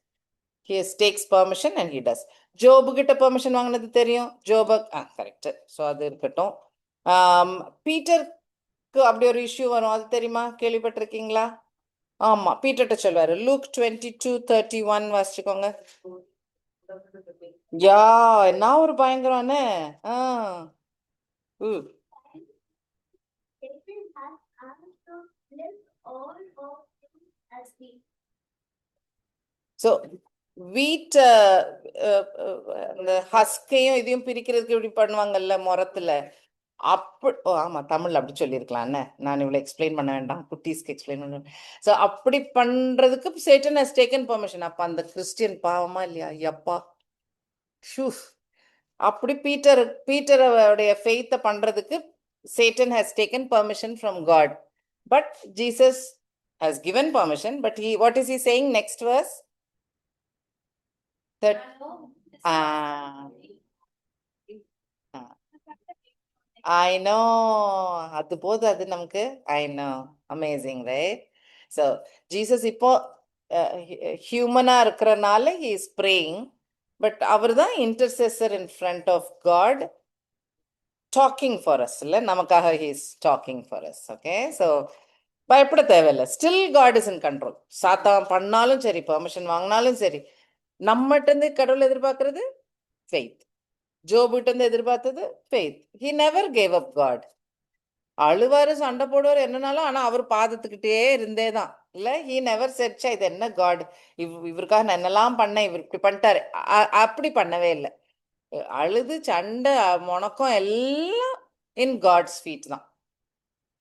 He takes permission and he does. ஜோபு கிட்ட பெர்மிஷன் வாங்கினது தெரியும். கரெக்ட். ஸோ அது இருக்கட்டும். பீட்டருக்கு அப்படி ஒரு இஷ்யூ வரும், அது தெரியுமா? கேள்விப்பட்டிருக்கீங்களா? ஆமா, பீட்டர்கிட்ட சொல்வாரு. Luke 22:31 வாசிச்சுக்கோங்க. யா, என்ன ஒரு பயங்கரம்னு.
Satan has asked to live all of you as we.
So வீட் அந்த ஹஸ்கையும் இதையும் பிரிக்கிறதுக்கு இப்படி பண்ணுவாங்கல்ல முறத்துல. ஆமா, தமிழ்ல அப்படி சொல்லியிருக்கலாம்னு. நான் இவ்வளவு எக்ஸ்பிளைன் பண்ண வேண்டாம், குட்டீஸ்க்கு எக்ஸ்பிளைன் பண்ண. ஸோ அப்படி பண்றதுக்கு சேட்டன் ஹஸ் டேக்கன் பெர்மிஷன். அப்ப அந்த கிறிஸ்டியன் பாவமா இல்லையா? எப்பா ஷூ. அப்படி பீட்டருடைய ஃபெய்த்தை பண்றதுக்கு Satan has taken permission from God. But Jesus has given permission. But what is he saying next verse? That I know. அது போது அது நமக்கு. I know. Amazing, right? So Jesus இப்போ ஹியூமனா இருக்கிறனால he is praying. But அவர் தான் intercessor in front of God, talking for us. இல்ல, நமக்காக he is talking for us. Okay? So பயப்பட தேவையில்லை. Still God is in control. சாத்தான் பண்ணாலும் சரி, பெர்மிஷன் வாங்கினாலும் சரி, நம்மகிட்ட இருந்து கடவுள் எதிர்பார்க்கறது ஃபெய்த். ஜோபுகிட்ட இருந்து எதிர்பார்த்தது faith. He never gave up God. அழுவாரு, சண்டை போடுவார், என்னன்னாலும், ஆனா அவர் பாதத்துக்கிட்டே இருந்தே தான். இல்ல, ஹி நெவர் செட்சா இது என்ன காட், இவருக்காக நான் என்னெல்லாம் பண்ணேன், இவர் இப்படி பண்ணிட்டாரு, அப்படி பண்ணவே இல்லை. அழுது சண்டை முணக்கம் எல்லாம் இன் காட்ஸ் ஃபீட் தான்.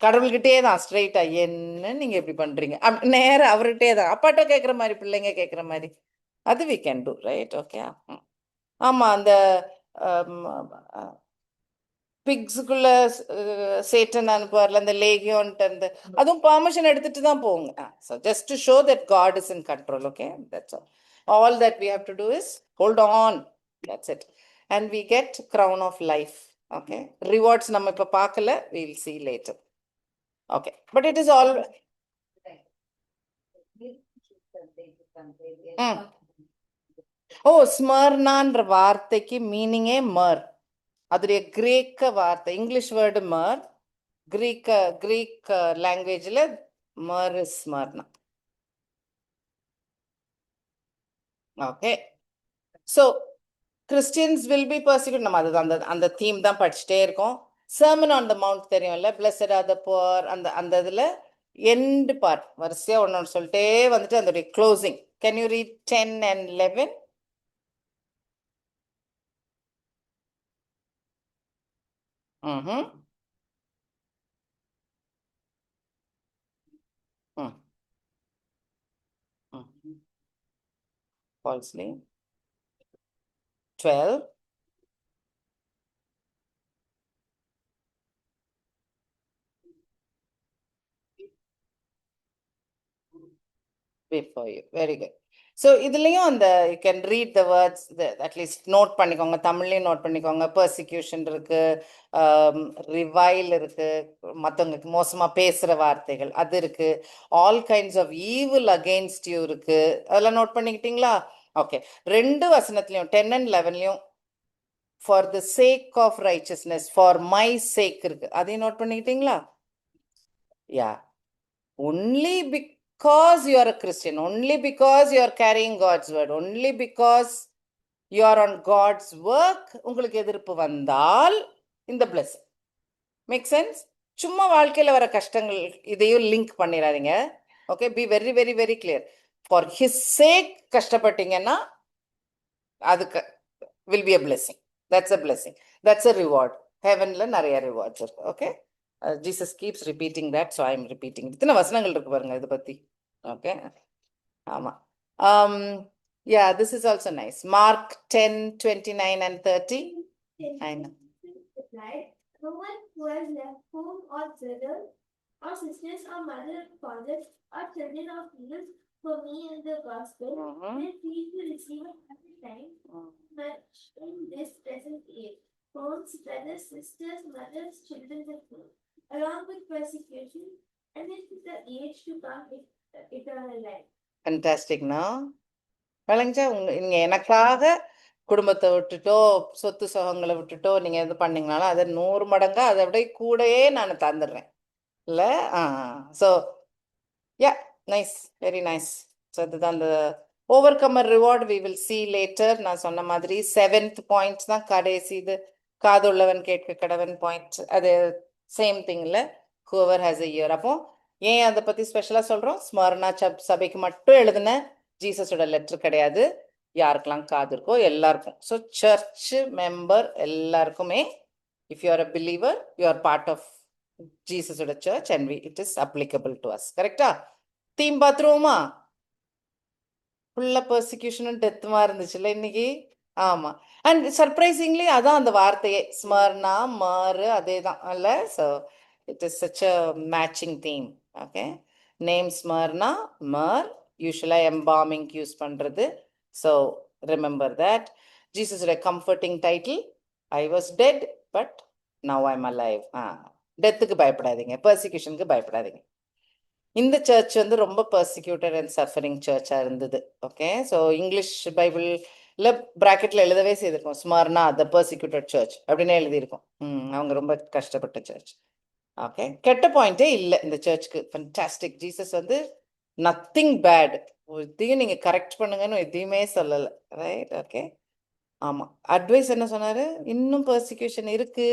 கடவுள்கிட்டே தான் ஸ்ட்ரெயிட்டா, என்ன நீங்க இப்படி பண்றீங்க, நேரம் அவர்கிட்டே தான். அப்பாட்ட கேட்குற மாதிரி, பிள்ளைங்க கேட்குற மாதிரி, அது we can do, right? Okay. ஆமா, அந்த பிக்ஸுக்குள்ள சேட்டன் அனுப்புவார்ல, அந்த லேகியோன்ட்டு, அந்த அதுவும் பெர்மிஷன் எடுத்துட்டு தான் போங்க. So just to show that God is in control. Okay, that's all that we have to do is hold on. That's it. And we get crown of life. Okay, rewards நம்ம இப்போ பார்க்கல, we will see later. Okay, but it is all. ஸ்மர்னான்ற வார்த்தைக்கு மீனிங்கே மர். அதுடைய கிரேக்க வார்த்தை, English word myrrh, Greek லாங்குவேஜ்ல myrrh is Smyrna. Okay, so Christians will be persecute. நம்ம அதுதான் அந்த தீம் தான் படிச்சுட்டே இருக்கோம். Sermon on the Mount தெரியும்ல, blessed are the poor, அந்த இதுல எண்ட் பார்ட் வரிசையா ஒன்னு சொல்லிட்டே வந்துட்டு அதோடைய closing. Can you read 10 and 11? Falsely. 12. Before you. Very good. So இதுலயும் அந்த you can read the words, at least note பண்ணிக்கோங்க, தமிழ்லையும் நோட் பண்ணிக்கோங்க. persecution இருக்கு, ரிவைல் இருக்கு, மற்றவங்களுக்கு மோசமா பேசுற வார்த்தைகள் அது இருக்கு, all kinds of evil against you இருக்கு, அதெல்லாம் நோட் பண்ணிக்கிட்டீங்களா? ஓகே, 2 வசனத்துலயும் 10 and 11லயும் for the sake of righteousness, for my sake இருக்கு, அதையும் note பண்ணிக்கிட்டீங்களா? Yeah, only because you are a Christian, only because you are carrying God's word, only because you are on God's work, உங்களுக்கு எதிர்ப்பு வந்தால் இந்த blessing. Make sense? சும்மா வாழ்க்கையில வர கஷ்டங்கள் இதையும் லிங்க் பண்ணிடாதீங்க. Okay, be very very very clear. For his sake கஷ்டப்பட்டீங்கன்னா அதுக்கு will be a blessing. That's a blessing. That's a reward. Heavenல நிறைய rewards இருக்கு. Okay, Jesus keeps repeating that, so I am repeating. இத்தனை வசனங்கள் இருக்கு பாருங்க இதை பத்தி. ஓகே, ஆமா. Yeah, this is also nice. Mark 10:29 and 30. I know.
No one who has left home or brother or sisters or mother or father or children or fields for me in the gospel, then please to receive a happy time much in this present age. Homes, brothers, sisters, mothers, children and food, along with persecution, and in the age to come eternal life.
ஃபண்டாஸ்டிக்னா விளங்கிச்சா? நீங்க எனக்காக குடும்பத்தை விட்டுட்டோ சொத்து சுகங்களை விட்டுட்டோ நீங்க இது பண்ணீங்கனாலும் அதை 100 மடங்கா அதை விட கூடயே நான் தந்துடுறேன் இல்ல. So yeah, nice, very nice. So அதுதான் அந்த overcomer reward we will see later. நான் சொன்ன மாதிரி 7th பாயிண்ட் தான் கடைசி. இது காதுள்ளவன் கேட்க கடவன் பாயிண்ட், அது சேம் திங் இல்லை. Whoever has a year. அப்போ ஏன் அதை பத்தி ஸ்பெஷலா சொல்றோம்? ஸ்மர்னா சபைக்கு மட்டும் எழுதின ஜீசஸோட லெட்டர் கிடையாது, யாருக்கெல்லாம் காது இருக்கோ எல்லாருக்கும். ஸோ சர்ச் மெம்பர் எல்லாருக்குமே, if you are a believer, you are part of ஜீசஸோட church and it is applicable to us. கரெக்டா? தீம் பார்த்துருவோமா? ஃபுல்லா பெர்சிக்யூஷனும் டெத்துமா இருந்துச்சுல்ல இன்னைக்கு. ஆமா. அண்ட் சர்ப்ரைசிங்லி அதான் அந்த வார்த்தையே, ஸ்மர்னா மாறு அதே தான் அல்ல. So it is such a matching theme. Okay, name Smyrna myrrh, யூஸ்வலா எம்பாமிங் யூஸ் பண்றது. So remember that. ஜீசஸோட comforting title, I was dead but now I am alive. டெத்துக்கு பயப்படாதீங்க, பெர்சிக்யூஷனுக்கு பயப்படாதீங்க. இந்த சர்ச் வந்து ரொம்ப பர்சிக்யூட்டட் அண்ட் சஃபரிங் சர்ச்சா இருந்தது. ஓகே, ஸோ இங்கிலீஷ் பைபிள்ல பிராக்கெட்ல எழுதவே செய்திருக்கோம், ஸ்மர்னா த பர்சிக்யூட்டட் சர்ச் அப்படின்னு எழுதியிருக்கோம். அவங்க ரொம்ப கஷ்டப்பட்ட சர்ச். ஓகே, கெட்ட பாயிண்டே இல்லை இந்த சர்ச்சுக்கு. ஃபண்டாஸ்டிக். ஜீசஸ் வந்து நத்திங் பேட், இதையும் நீங்க கரெக்ட் பண்ணுங்கன்னு எதையுமே சொல்லலை. ரைட்? ஓகே. ஆமா, அட்வைஸ் என்ன சொன்னாரு? இன்னும் பர்சிக்யூஷன் இருக்கு,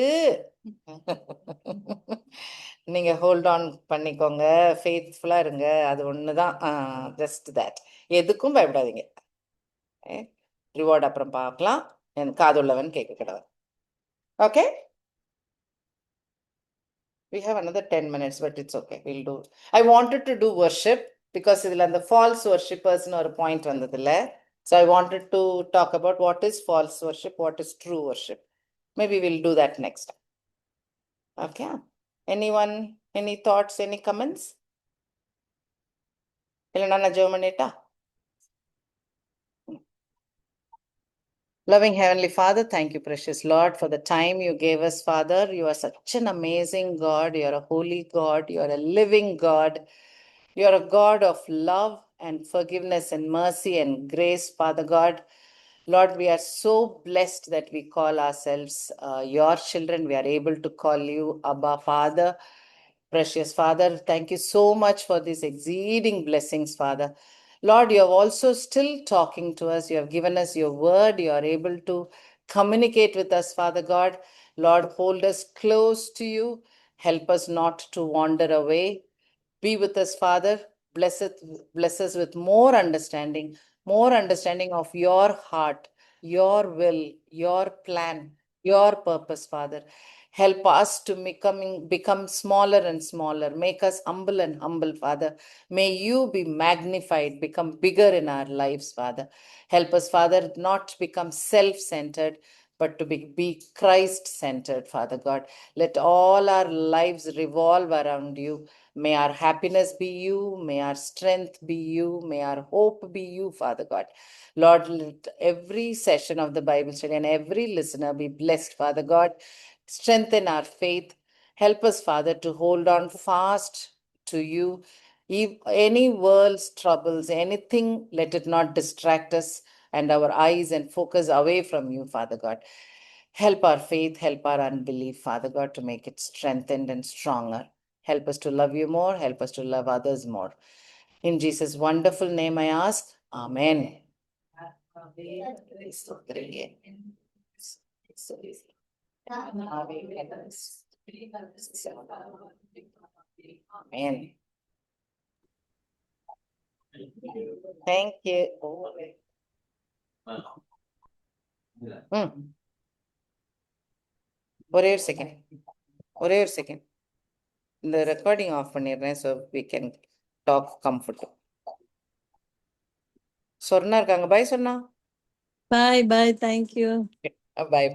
நீங்க ஹோல்ட் ஆன் பண்ணிக்கோங்க, ஃபெய்த்ஃபுல்லா இருங்க, அது ஒண்ணுதான். Just that. எதுக்கும் பயப்படாதீங்க. ரிவார்ட் அப்புறம் பார்க்கலாம். என் காதுள்ளவன் கேட்க கடவன். Okay, we have another 10 minutes, but it's okay, we'll do. I wanted to do worship because இதுல அந்த false worshippers ஒரு பாயிண்ட் வந்ததுல. So I wanted to talk about what is false worship, what is true worship. Maybe we'll do that next time. Okay. Anyone, any thoughts, any comments? Ilana Germanata. Loving Heavenly Father, thank you, precious Lord, for the time you gave us, Father. You are such an amazing God. You are a holy God. You are a living God. You are a God of love and forgiveness and mercy and grace, Father God. Lord, we are so blessed that we call ourselves your children. We are able to call you Abba, Father. Precious Father, thank you so much for these exceeding blessings, Father. Lord, you are also still talking to us. You have given us your word. You are able to communicate with us, Father God. Lord, hold us close to you. Help us not to wander away. Be with us, Father. Bless us with more understanding of your heart, your will, your plan, your purpose, Father. Help us to become smaller and smaller. Make us humble and humble, Father. May you be magnified, become bigger in our lives, Father. Help us, Father, not become self-centered, but to be Christ-centered, Father God. Let all our lives revolve around you. May our happiness be you. May our strength be you. May our hope be you, Father God. Lord, let every session of the Bible study and every listener be blessed, Father God. Strengthen our faith. Help us, Father, to hold on fast to you. If any world's troubles, anything, let it not distract us and our eyes and focus away from you, Father God. Help our faith, help our unbelief, Father God, to make it strengthened and stronger. Help us to love you more. Help us to love others more. In Jesus' wonderful name I ask. Amen. Amen. Thank you. ஒரே ஒரு second இந்த recording off பண்ணிடுறேன். So we can talk comfort. சொன்னா இருக்காங்க. பாய் சொன்னா.
Bye, bye. Thank you.
Bye.